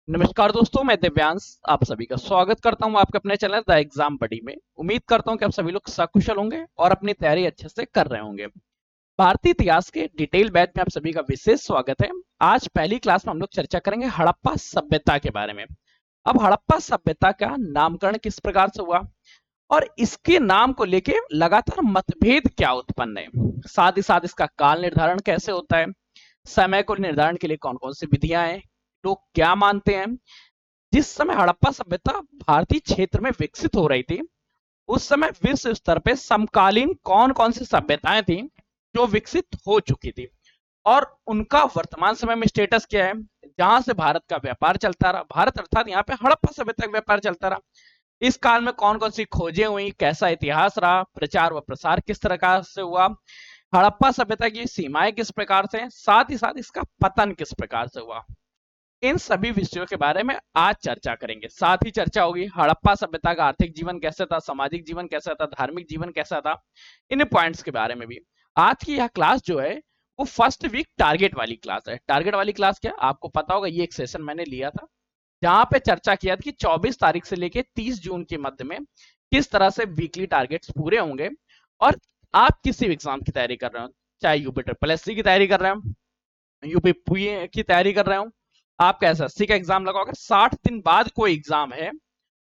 नमस्कार दोस्तों, मैं दिव्यांश आप सभी का स्वागत करता हूं आपके अपने चैनल द एग्जाम बडी में। उम्मीद करता हूं कि आप सभी लोग सकुशल होंगे और अपनी तैयारी अच्छे से कर रहे होंगे। भारतीय इतिहास के डिटेल बैच में आप सभी का विशेष स्वागत है। आज पहली क्लास में हम लोग चर्चा करेंगे हड़प्पा सभ्यता के बारे में। अब हड़प्पा सभ्यता का नामकरण किस प्रकार से हुआ और इसके नाम को लेके लगातार मतभेद क्या उत्पन्न है, साथ ही साथ इसका काल निर्धारण कैसे होता है, समय को निर्धारण के लिए कौन कौन सी विधियां हैं, लोग क्या मानते हैं। जिस समय हड़प्पा सभ्यता भारतीय क्षेत्र में विकसित हो रही थी, उस समय विश्व स्तर पे समकालीन कौन कौन सी सभ्यताएं थी जो विकसित हो चुकी थी और उनका वर्तमान समय में स्टेटस क्या है। जहां से भारत का व्यापार चलता रहा, भारत अर्थात यहाँ पे हड़प्पा सभ्यता का व्यापार चलता रहा। इस काल में कौन कौन सी खोजें हुई, कैसा इतिहास रहा, प्रचार व प्रसार किस तरह से हुआ, हड़प्पा सभ्यता की सीमाएं किस प्रकार से, साथ ही साथ इसका पतन किस प्रकार से हुआ। इन सभी विषयों के बारे में आज चर्चा करेंगे। साथ ही चर्चा होगी हड़प्पा सभ्यता का आर्थिक जीवन कैसा था, सामाजिक जीवन कैसा था, धार्मिक जीवन कैसा था, इन पॉइंट्स के बारे में भी। आज की यह क्लास जो है वो फर्स्ट वीक टारगेट वाली क्लास है। टारगेट वाली क्लास क्या, आपको पता होगा, ये एक सेशन मैंने लिया था जहां पे चर्चा किया था कि 24 तारीख से लेके 30 जून के मध्य में किस तरह से वीकली टारगेट्स पूरे होंगे। और आप किसी भी एग्जाम की तैयारी कर रहे हो, चाहे यूपी ट्रिपल एस सी की तैयारी कर रहे हो, यूपी पुए की तैयारी कर रहे हो, आपका एसएससी का एग्जाम लगा, अगर 60 दिन बाद कोई एग्जाम है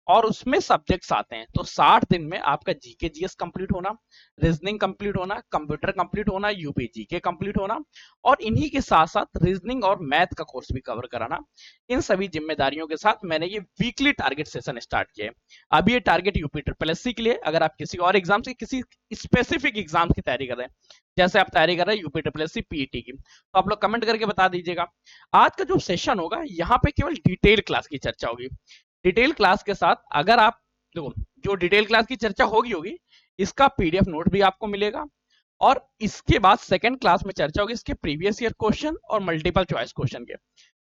और उसमें सब्जेक्ट्स आते हैं तो 60 दिन में आपका जीके जीएस कंप्लीट होना, रीजनिंग कंप्लीट होना, कंप्यूटर कंप्लीट होना, यूपी जीके कंप्लीट होना और इन्हीं के साथ साथ रीजनिंग और मैथ का कोर्स भी कवर कराना। इन सभी जिम्मेदारियों के साथ मैंने ये वीकली टारगेट सेशन स्टार्ट किया है। अभी ये टारगेट यूपी ट्रिपल एससी के लिए, अगर आप किसी और एग्जाम से किसी स्पेसिफिक एग्जाम की तैयारी कर रहे हैं, जैसे आप तैयारी कर रहे हैं यूपी ट्रिपल एससी पीईटी की, तो आप लोग कमेंट करके बता दीजिएगा। आज का जो सेशन होगा यहाँ पे केवल डिटेल क्लास की चर्चा होगी। डिटेल क्लास के साथ अगर आप देखो, जो डिटेल क्लास की चर्चा होगी होगी इसका पीडीएफ नोट भी आपको मिलेगा और इसके बाद सेकंड क्लास में चर्चा होगी इसके प्रीवियस ईयर क्वेश्चन और मल्टीपल चॉइस क्वेश्चन के।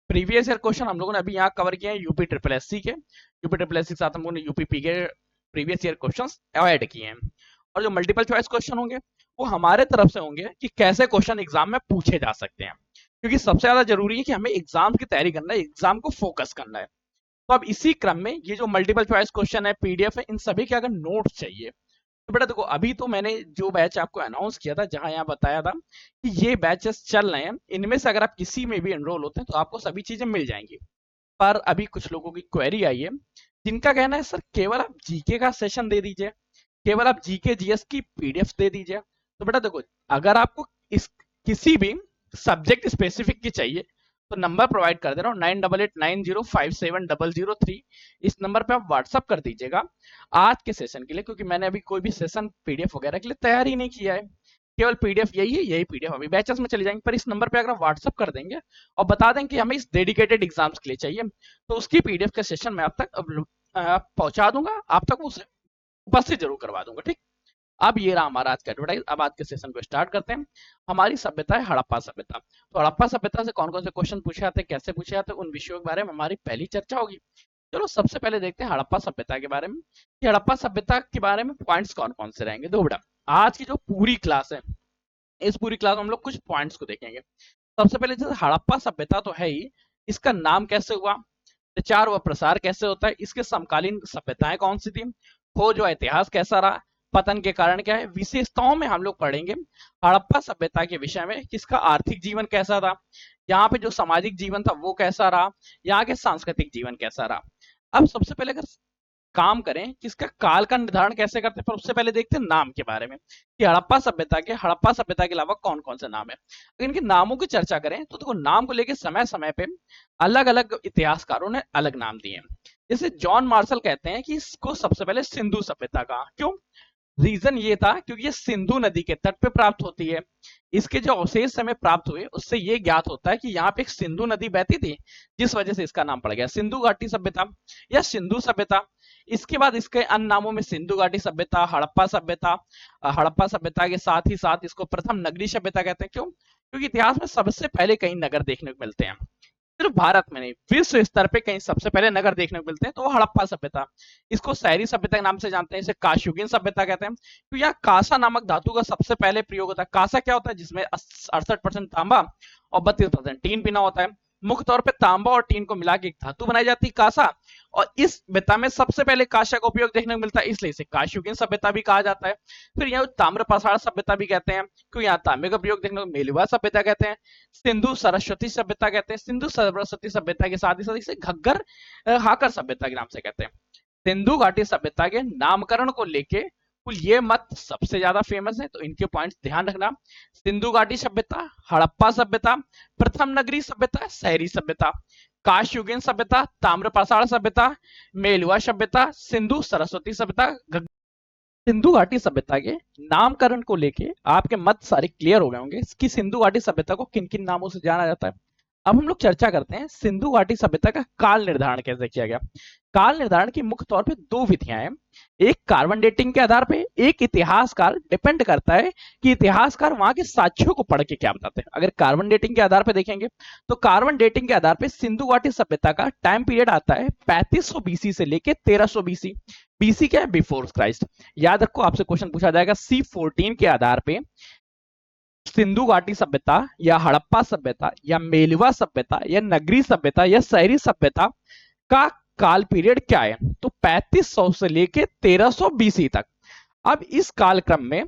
प्रीवियस ईयर क्वेश्चन हम लोगों ने अभी यहाँ कवर किए हैं यूपी ट्रिपल एस सी के, यूपी ट्रिपल एस सी के साथ हम लोगों ने यूपी पी के प्रीवियस ईयर क्वेश्चन ऐड किए हैं। और जो मल्टीपल चॉइस क्वेश्चन होंगे वो हमारे तरफ से होंगे कि कैसे क्वेश्चन एग्जाम में पूछे जा सकते हैं, क्योंकि सबसे ज्यादा जरूरी है कि हमें एग्जाम की तैयारी करना है, एग्जाम को फोकस करना है। तो अब इसी क्रम में ये जो मल्टीपल चॉइस क्वेश्चन है, पीडीएफ है, इन सभी के अगर नोट्स चाहिए तो बेटा देखो, अभी तो मैंने जो बैच आपको अनाउंस किया था, जहां यहाँ बताया था कि ये बैचेस चल रहे हैं, इनमें से अगर आप किसी में भी एनरोल होते हैं तो आपको सभी चीजें मिल जाएंगी। पर अभी कुछ लोगों की क्वेरी आई है जिनका कहना है सर केवल आप जीके का सेशन दे दीजिए, केवल आप जीके जीएस की पीडीएफ दे दीजिए। तो बेटा देखो, अगर आपको इस किसी भी सब्जेक्ट स्पेसिफिक की चाहिए तो नंबर प्रोवाइड कर दे रहा हूँ 9889057003। इस नंबर पे आप व्हाट्सअप कर दीजिएगा आज के सेशन के लिए, क्योंकि मैंने अभी कोई भी सेशन पीडीएफ वगैरह के लिए तैयार ही नहीं किया है। केवल पीडीएफ यही है, यही पीडीएफ अभी बैचेस में चले जाएंगे। पर इस नंबर पे अगर आप व्हाट्सअप कर देंगे और बता दें कि हमें इस डेडिकेटेड एग्जाम्स के लिए चाहिए, तो उसकी पीडीएफ का सेशन मैं आप तक पहुंचा दूंगा, आप तक उसे उपस्थित जरूर करवा दूंगा। ठीक, अब ये रहा हमारा आज का एडवर्टाइज। अब आज के सेशन को स्टार्ट करते हैं। हमारी सभ्यता है हड़प्पा सभ्यता। तो हड़प्पा सभ्यता से कौन कौन से क्वेश्चन पूछे जाते हैं, कैसे पूछे जाते हैं, उन विषयों के बारे में हमारी पहली चर्चा होगी। चलो सबसे पहले देखते हैं हड़प्पा सभ्यता के बारे में कि हड़प्पा सभ्यता के बारे में पॉइंट्स कौन कौन से रहेंगे। दो बेटा, आज की जो पूरी क्लास है, इस पूरी क्लास में हम लोग कुछ पॉइंट्स को देखेंगे। सबसे पहले जैसे हड़प्पा सभ्यता तो है ही, इसका नाम कैसे हुआ, प्रचार व प्रसार कैसे होता है, इसके समकालीन सभ्यताएं कौन सी थी, खोज व इतिहास कैसा रहा, पतन के कारण क्या है, विशेषताओं में हम लोग पढ़ेंगे हड़प्पा सभ्यता के विषय में किसका आर्थिक जीवन कैसा था, यहाँ पे जो सामाजिक जीवन था वो कैसा रहा, यहाँ के सांस्कृतिक जीवन कैसा रहा। अब सबसे पहले अगर काम करें कि इसका काल का निर्धारण कैसे करते हैं, पर उससे पहले देखते हैं नाम के बारे में कि हड़प्पा सभ्यता के अलावा कौन कौन से नाम है। अगर इनके नामों की चर्चा करें तो देखो, नाम को लेकर समय समय पे अलग अलग इतिहासकारों ने अलग नाम दिए हैं। जैसे जॉन मार्शल कहते हैं कि इसको सबसे पहले सिंधु सभ्यता कहा। क्यों? रीजन ये था क्योंकि ये सिंधु नदी के तट पे प्राप्त होती है। इसके जो अवशेष हमें प्राप्त हुए उससे ये ज्ञात होता है कि यहाँ पे एक सिंधु नदी बहती थी, जिस वजह से इसका नाम पड़ गया सिंधु घाटी सभ्यता या सिंधु सभ्यता। इसके बाद इसके अन्य नामों में सिंधु घाटी सभ्यता, हड़प्पा सभ्यता, हड़प्पा सभ्यता के साथ ही साथ इसको प्रथम नगरी सभ्यता कहते हैं। क्यों? क्योंकि इतिहास में सबसे पहले कई नगर देखने को मिलते हैं, सिर्फ भारत में नहीं विश्व स्तर पे कहीं सबसे पहले नगर देखने को मिलते हैं, तो वो हड़प्पा सभ्यता। इसको शहरी सभ्यता के नाम से जानते हैं, इसे काशयुगीन सभ्यता कहते हैं। तो यहाँ कांसा नामक धातु का सबसे पहले प्रयोग होता है। कांसा क्या होता है? जिसमें 68% तांबा और 32% टीन पीना होता है। मुख्य तौर पे तांबा और टीन को मिला के एक धातु बनाई जाती है कांसा। और इस सभ्यता में सबसे पहले कांसा का उपयोग देखने को मिलता है, इसलिए इसे कांस्ययुगीन सभ्यता भी कहा जाता है। फिर यहाँ ताम्र पाषाण सभ्यता भी कहते हैं, क्योंकि यहाँ तांबे का प्रयोग देखने को मेलुवा सभ्यता कहते हैं। सिंधु सरस्वती सभ्यता कहते हैं, सिंधु सरस्वती सभ्यता के साथ ही साथ इसे घग्गर हाकर सभ्यता के नाम से कहते हैं। सिंधु घाटी सभ्यता के नामकरण को लेके कुल ये मत सबसे ज्यादा फेमस है, तो इनके पॉइंट्स ध्यान रखना। सिंधु घाटी सभ्यता, हड़प्पा सभ्यता, प्रथम नगरी सभ्यता, शहरी सभ्यता, काशयुगीन सभ्यता, ताम्रपाषाण सभ्यता, मेलुवा सभ्यता, सिंधु सरस्वती सभ्यता। सिंधु घाटी सभ्यता के नामकरण को लेके आपके मत सारे क्लियर हो गए होंगे कि सिंधु घाटी सभ्यता को किन किन नामों से जाना जाता है। अब हम लोग चर्चा करते हैं सिंधु घाटी सभ्यता का काल निर्धारण कैसे किया गया। काल निर्धारण की मुख्य तौर पे दो विधियां हैं, एक कार्बन डेटिंग के आधार पे, एक इतिहासकार। डिपेंड करता है कि इतिहासकार वहां के साक्ष्यों को पढ़ के क्या बताते हैं। अगर कार्बन डेटिंग के आधार पे देखेंगे तो कार्बन डेटिंग के आधार पे सिंधु घाटी सभ्यता का टाइम पीरियड आता है 3500 बीसी से लेके 1300 बीसी। बीसी क्या है? Before Christ. याद रखो, आपसे क्वेश्चन पूछा जाएगा C14 के आधार पे सिंधु घाटी सभ्यता या हड़प्पा सभ्यता या मेलुवा सभ्यता या नगरी सभ्यता या शहरी सभ्यता का काल पीरियड क्या है? तो 3500 से लेके 1300 बीसी तक। अब इस कालक्रम में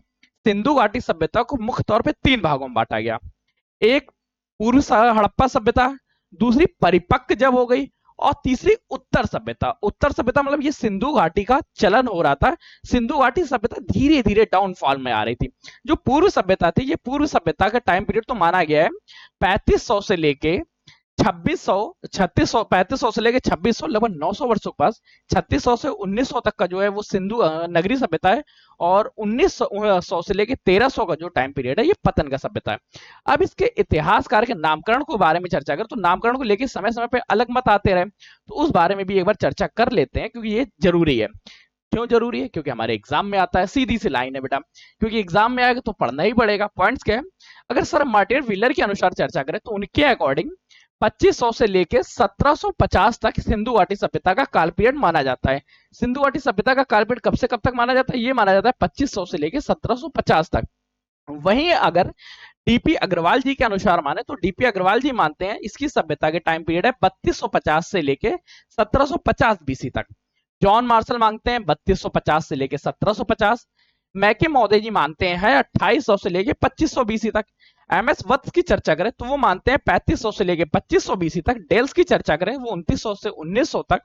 सिंधु घाटी सभ्यता को मुख्य तौर पे तीन भागों में बांटा गया। एक पूर्व हड़प्पा सभ्यता, दूसरी परिपक्व जब हो गई, और तीसरी उत्तर सभ्यता। उत्तर सभ्यता मतलब ये सिंधु घाटी का चलन हो रहा था, सिंधु घाटी सभ्यता धीरे धीरे डाउनफॉल में आ रही थी। जो पूर्व सभ्यता थी, ये पूर्व सभ्यता का टाइम पीरियड तो माना गया है 3500 से लेके 3500 से लेके 2600, लगभग 900 वर्षों के पास 3600 से 1900 तक का जो है वो सिंधु नगरी सभ्यता है, और 1900 से लेके 1300 का जो टाइम पीरियड है ये पतन का सभ्यता है। अब इसके इतिहासकार के नामकरण को बारे में चर्चा करें तो नामकरण को लेके समय समय पे अलग मत आते रहे, तो उस बारे में भी एक बार चर्चा कर लेते हैं, क्योंकि ये जरूरी है। क्यों जरूरी है? क्योंकि हमारे एग्जाम में आता है, सीधी सी लाइन है बेटा, क्योंकि एग्जाम में आएगा तो पढ़ना ही पड़ेगा। पॉइंट्स क्या है? अगर सर मार्टिन व्हीलर के अनुसार चर्चा करें तो उनके अकॉर्डिंग 2500 से लेके 1750 तक सिंधु घाटी सभ्यता का काल पीरियड माना जाता है। सिंधु घाटी सभ्यता का काल पीरियड कब से कब तक माना जाता है? ये माना जाता है 2500 से लेके 1750 तक। वहीं अगर डीपी अग्रवाल जी के अनुसार माने तो डीपी अग्रवाल जी मानते हैं इसकी सभ्यता के टाइम पीरियड है 3250 से लेके 1750 बीसी तक। जॉन मार्शल मांगते हैं 3250 से लेके 1750। मैके महोदय जी मानते हैं 2800 से लेके 2500 बीसी तक। एमएस वत्स की चर्चा करें तो वो मानते हैं 3500 से लेके 2500 बीसी तक। डेल्स की चर्चा करें वो 2900 से 1900 तक।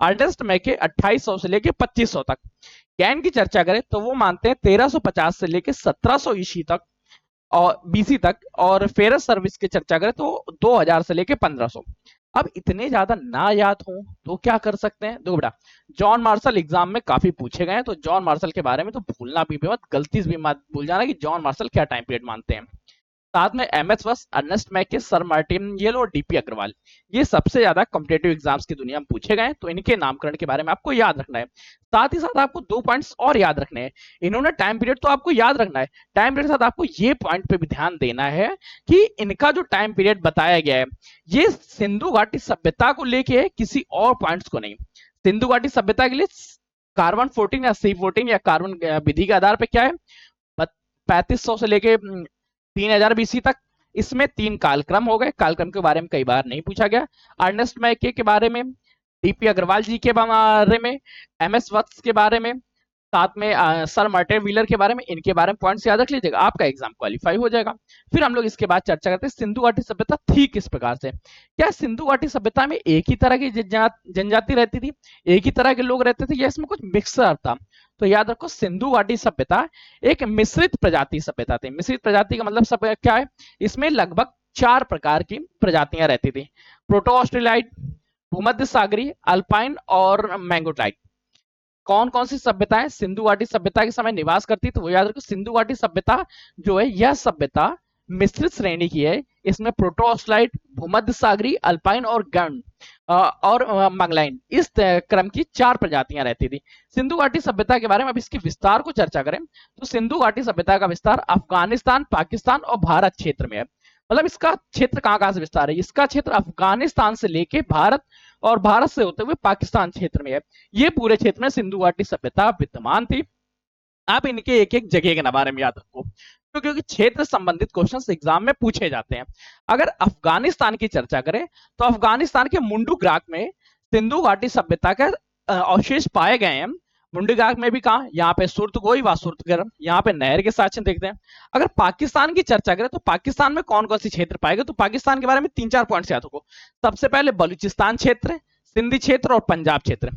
अर्नेस्ट मैके 2800 से लेके 2500 तक। कैन की चर्चा करें तो वो मानते हैं 1350 से लेके 1700 ईसी तक और बीसी तक। और फेरस सर्विस की चर्चा करें तो 2000 से लेके 1500। अब इतने ज्यादा ना याद हो तो क्या कर सकते हैं? देखो बेटा, जॉन मार्शल एग्जाम में काफी पूछे गए हैं, तो जॉन मार्शल के बारे में तो भूलना भी मत, गलती से भी मत भूल जाना कि जॉन मार्शल क्या टाइम पीरियड मानते हैं। साथ में एमएस वस, अर्नेस्ट मैके, सर मार्टिन येलो और डीपी अग्रवाल, ये सबसे ज्यादा कॉम्पिटेटिव एग्जाम्स की दुनिया में पूछे गए, तो इनके नामकरण के बारे में आपको याद रखना है। साथ ही साथ आपको दो पॉइंट्स और याद रखने हैं। इन्होंने टाइम पीरियड तो आपको याद रखना है, टाइम पीरियड के साथ आपको ये पॉइंट पे भी ध्यान देना है कि इनका जो टाइम पीरियड बताया गया है ये सिंधु घाटी सभ्यता को लेके है, किसी और पॉइंट्स को नहीं। सिंधु घाटी सभ्यता के लिए कार्बन 14 या C14 या कार्बन विधि के आधार पर क्या है 3500 से लेके 3000 बीसी तक। इसमें तीन कालक्रम हो गए, कालक्रम के बारे में कई बार नहीं पूछा गया। अर्नेस्ट मैके के बारे में, डीपी अग्रवाल जी के बारे में, एमएस वत्स के बारे में, साथ में सर मार्टिन व्हीलर के बारे में, इनके बारे में पॉइंट्स याद रख लीजिएगा, आपका एग्जाम क्वालिफाई हो जाएगा। फिर हम लोग इसके बाद चर्चा करते हैं सिंधु घाटी सभ्यता थी किस प्रकार से। क्या सिंधु घाटी सभ्यता में एक ही तरह की जनजाति रहती थी, एक ही तरह के लोग रहते थे, या इसमें कुछ मिक्सर था? तो याद रखो, सिंधु घाटी सभ्यता एक मिश्रित प्रजाति सभ्यता थी। मिश्रित प्रजाति का मतलब सब क्या है? इसमें लगभग 4 प्रकार की प्रजातियां रहती थी, प्रोटो ऑस्ट्रेलाइट, भूमध्य सागरीय, अल्पाइन और मैंगोटाइट। कौन कौन सी सभ्यताएं सिंधु घाटी सभ्यता के समय निवास करती? तो वो याद रखो, सिंधु घाटी सभ्यता जो है यह सभ्यता मिश्रित श्रेणी की है। इसमें प्रोटो ऑस्ट्रेलाइट, भूमध्य सागरीय, अल्पाइन और गण और मंगलाइन, इस क्रम की 4 प्रजातियां रहती थी। सिंधु घाटी सभ्यता के बारे में अब इसके विस्तार को चर्चा करें तो सिंधु घाटी सभ्यता का विस्तार अफगानिस्तान, पाकिस्तान और भारत क्षेत्र में है। मतलब इसका क्षेत्र कहां से विस्तार है? इसका क्षेत्र अफगानिस्तान से लेके भारत और भारत से होते हुए पाकिस्तान क्षेत्र में है। ये पूरे क्षेत्र में सिंधु घाटी सभ्यता विद्यमान थी। आप इनके एक एक जगह के बारे में याद रखो, क्योंकि क्षेत्र संबंधित क्वेश्चंस एग्जाम में पूछे जाते हैं। अगर अफगानिस्तान की चर्चा करें तो अफगानिस्तान के मुंडू ग्राक में सिंधु घाटी सभ्यता के अवशेष पाए गए हैं। मुंडू ग्राक में भी कहा, यहाँ पे सुर्तगोई व सुर्तगरम, यहाँ पे नहर के साक्ष्य देखते हैं। अगर पाकिस्तान की चर्चा करें तो पाकिस्तान में कौन कौन से क्षेत्र पाएगा, तो पाकिस्तान के बारे में 3-4 पॉइंट्स याद रखो। सबसे पहले बलूचिस्तान क्षेत्र, सिंधी क्षेत्र और पंजाब क्षेत्र।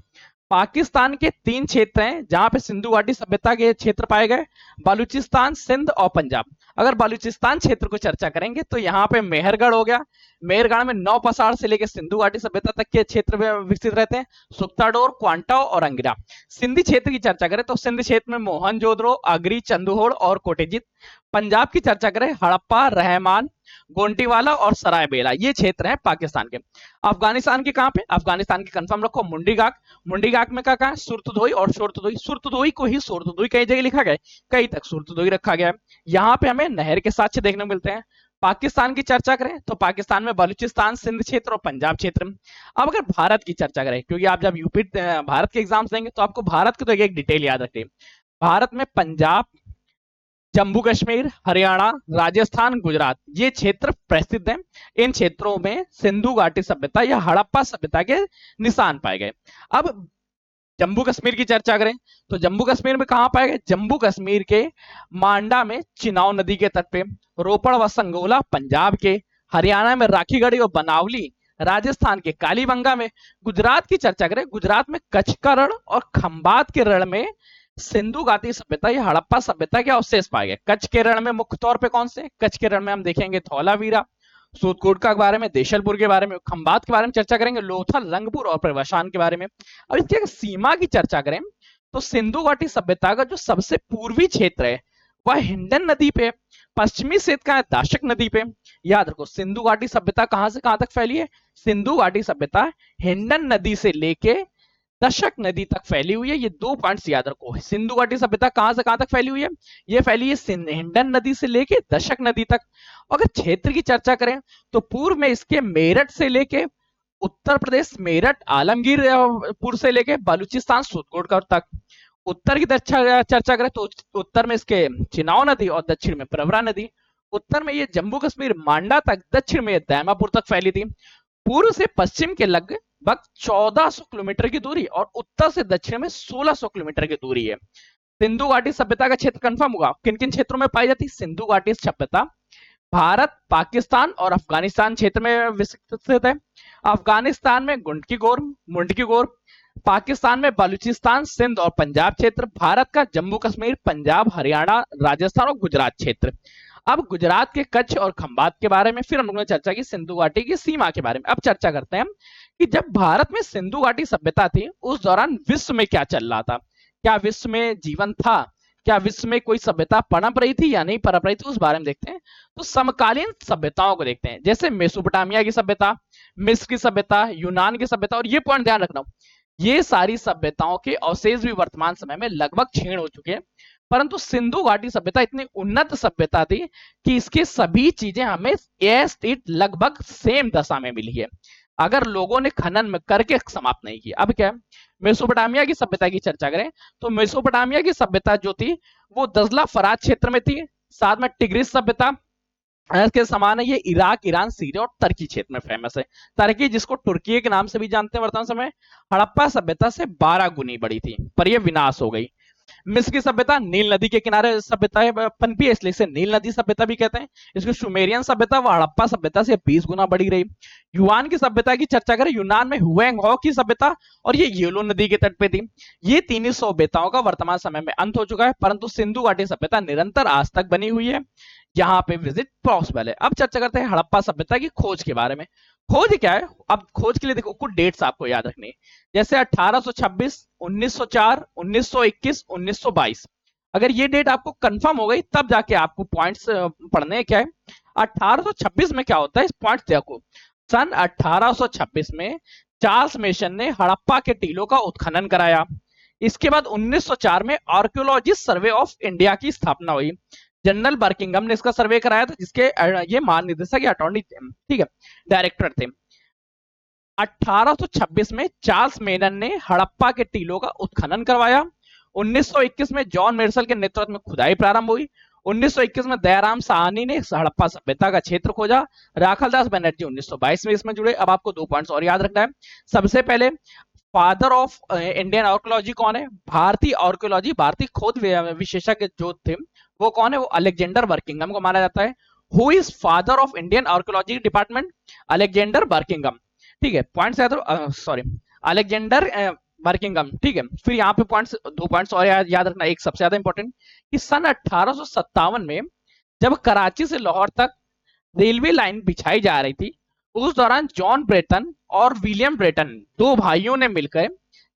पाकिस्तान के 3 क्षेत्र हैं जहां पे सिंधु घाटी सभ्यता के क्षेत्र पाए गए, बलूचिस्तान, सिंध और पंजाब। अगर बलूचिस्तान क्षेत्र को चर्चा करेंगे तो यहाँ पे मेहरगढ़ हो गया, मेहरगढ़ में नौ पसाड़ से लेकर सिंधु घाटी सभ्यता तक के क्षेत्र विकसित रहते हैं, सुक्ताडोर, क्वांटाओ और अंगिरा। सिंधी क्षेत्र की चर्चा करें तो सिंध क्षेत्र में मोहनजोदड़ो, अगरी, चंदुहोड़ और कोटेजित। पंजाब की चर्चा करें, हड़प्पा, रहमान, गोंटीवाला और सरायबेला, ये क्षेत्र है पाकिस्तान के। अफगानिस्तान के कहां पे, अफगानिस्तान के कंफर्म रखो, मुंडीगाक। मुंडीगाक में क्या कहा, सुरतदोई और शोरतदोई। सुरतदोई को ही सुरतदोई कई जगह लिखा गया, कई तक सुरतदोई रखा गया है। यहाँ पे हमें नहर के साक्ष्य देखने को मिलते हैं। पाकिस्तान की चर्चा करें तो पाकिस्तान में बलूचिस्तान, सिंध क्षेत्र और पंजाब क्षेत्र। अब अगर भारत की चर्चा करें, क्योंकि आप जब यूपी भारत के एग्जाम्स देंगे तो आपको भारत की तो एक डिटेल याद रखिए। भारत में पंजाब, जम्मू कश्मीर, हरियाणा, राजस्थान, गुजरात, ये क्षेत्र प्रसिद्ध हैं। इन क्षेत्रों में सिंधु घाटी सभ्यता या हड़प्पा सभ्यता के निशान पाए गए। अब जम्मू कश्मीर की चर्चा करें तो जम्मू कश्मीर में कहां पाए गए, जम्मू कश्मीर के मांडा में चिनाव नदी के तट पे, रोपड़ व संगोला पंजाब के, हरियाणा में राखीगढ़ी और बनावली, राजस्थान के कालीबंगा में। गुजरात की चर्चा करें, गुजरात में कच्छ का रण और खंबात के रण में सिंधु घाटी सभ्यता या हड़प्पा सभ्यता के अवशेष पाए गए। कच्छ के रण में मुख्य तौर पे कौन से, कच्छ के रण में हम देखेंगे धौलावीरा, सूतकोट के बारे में, देशलपुर के बारे में, खंबात के बारे में चर्चा करेंगे, लोथल, रंगपुर और प्रवशान के बारे में। अब इसकी अगर सीमा की चर्चा करें तो सिंधु घाटी सभ्यता का जो सबसे पूर्वी क्षेत्र है वह हिंडन नदी पे, पश्चिमी क्षेत्र का है दाशक नदी पे। याद रखो, सिंधु घाटी सभ्यता कहां से कहां तक फैली है, सिंधु घाटी सभ्यता हिंडन नदी से लेके दशक नदी तक फैली हुई है। ये 2 पॉइंट्स याद रखो, सिंधु घाटी सभ्यता कहां से कहां तक फैली हुई है, ये फैली है हिंडन नदी से लेके दशक नदी तक। अगर क्षेत्र की चर्चा करें तो पूर्व में इसके मेरठ से लेके उत्तर प्रदेश, मेरठ, आलमगीरपुर से लेके बलूचिस्तान, सुरकोट तक। उत्तर की चर्चा करें तो उत्तर में इसके चिनाव नदी और दक्षिण में प्रवरा नदी। उत्तर में ये जम्मू कश्मीर मांडा तक, दक्षिण में दैमापुर तक फैली थी। पूर्व से पश्चिम के लगभग 1400 किलोमीटर की दूरी और उत्तर से दक्षिण में 1600 किलोमीटर की दूरी है। सिंधु घाटी सभ्यता का क्षेत्र कंफर्म होगा, किन किन क्षेत्रों में पाई जाती है सिंधु घाटी सभ्यता, भारत, पाकिस्तान और अफगानिस्तान क्षेत्र में विकसित है। अफगानिस्तान में मुंडकी गोर, पाकिस्तान में बलूचिस्तान, सिंध और पंजाब क्षेत्र, भारत का जम्मू कश्मीर, पंजाब, हरियाणा, राजस्थान और गुजरात क्षेत्र। अब गुजरात के कच्छ और खंबात के बारे में, फिर हम लोगों ने चर्चा की सिंधु घाटी की सीमा के बारे में। अब चर्चा करते हैं कि जब भारत में सिंधु घाटी सभ्यता थी उस दौरान विश्व में क्या चल रहा था, क्या विश्व में जीवन था, क्या विश्व में कोई सभ्यता पनप रही थी या नहीं पनप रही थी, उस बारे में देखते हैं। तो समकालीन सभ्यताओं को देखते हैं, जैसे मेसोपोटामिया की सभ्यता, मिस्र की सभ्यता, यूनान की सभ्यता। और ये पॉइंट ध्यान रखना, ये सारी सभ्यताओं के अवशेष भी वर्तमान समय में लगभग क्षीण हो चुके हैं, परंतु सिंधु घाटी सभ्यता इतनी उन्नत सभ्यता थी कि इसके सभी चीजें हमें लगभग सेम दशा में मिली है, अगर लोगों ने खनन में करके समाप्त नहीं किया। अब क्या है, मेसोपोटामिया की सभ्यता की चर्चा करें तो मेसोपोटामिया की सभ्यता जो थी वो दजला फरात क्षेत्र में थी। साथ में टिग्रिस सभ्यता के समान है, ये इराक, ईरान, सीरिया और तुर्की क्षेत्र में फेमस है। तुर्की जिसको तुर्की के नाम से भी जानते हैं वर्तमान समय, हड़प्पा सभ्यता से 12 गुनी बड़ी थी, पर यह विनाश हो गई। मिस्र की सभ्यता नील नदी के किनारे सभ्यता पनपी है, इसलिए इसे नील नदी सभ्यता भी कहते हैं। इसकी सुमेरियन सभ्यता व हड़प्पा सभ्यता से 20 गुना बड़ी रही। यूनान की सभ्यता की चर्चा करें, यूनान में हुएंग हो की सभ्यता और ये येलो नदी के तट पे थी। ये तीनों सभ्यताओं का वर्तमान समय में अंत हो चुका है, परंतु सिंधु घाटी सभ्यता निरंतर आज तक बनी हुई है, यहाँ पे विजिट पॉसिबल है। अब चर्चा करते हैं हड़प्पा सभ्यता की खोज के बारे में। खोज क्या है, अब खोज के लिए देखो कुछ डेट्स आपको याद रखनी है, जैसे 1826, 1904, 1921, 1922। अगर ये डेट आपको कंफर्म हो गई तब जाके आपको पॉइंट्स पढ़ने क्या है। 1826 में क्या होता है, इस पॉइंट देखो। सन 1826 में चार्ल्स मेसन ने हड़प्पा के टीलों का उत्खनन कराया। इसके बाद 1904 में आर्कियोलॉजिस्ट सर्वे ऑफ इंडिया की स्थापना हुई। जनरल बर्किंगम ने इसका सर्वे कराया था, जिसके ये महानिदेशक या अटॉर्नी, ठीक है, डायरेक्टर थे। 1826 में चार्ल्स मेनन ने हड़प्पा के टीलों का उत्खनन करवाया। 1921 में जॉन मेर्शल के नेतृत्व में खुदाई प्रारंभ हुई। 1921 में दयाराम साहनी ने हड़प्पा सभ्यता का क्षेत्र खोजा। राखलदास बनर्जी 1922 में इसमें जुड़े। अब आपको 2 पॉइंट्स और याद रखना है। सबसे पहले फादर ऑफ इंडियन आर्कोलॉजी कौन है? भारतीय आर्कोलॉजी, भारतीय खोज विशेषज्ञ जो थे वो कौन है? वो अलेक्जेंडर बर्किंघम को माना जाता है। Who is father of Indian archaeology department? Alexander Burkingham. ठीक है, पॉइंट्स याद, सॉरी, अलेक्जेंडर बर्किंघम। ठीक है, फिर यहाँ पे पॉइंट्स, 2 पॉइंट्स और याद रखना। एक सबसे ज्यादा इंपॉर्टेंट कि सन 1857 में जब कराची से लाहौर तक रेलवे लाइन बिछाई जा रही थी, उस दौरान जॉन ब्रेटन और विलियम ब्रेटन, 2 भाइयों ने मिलकर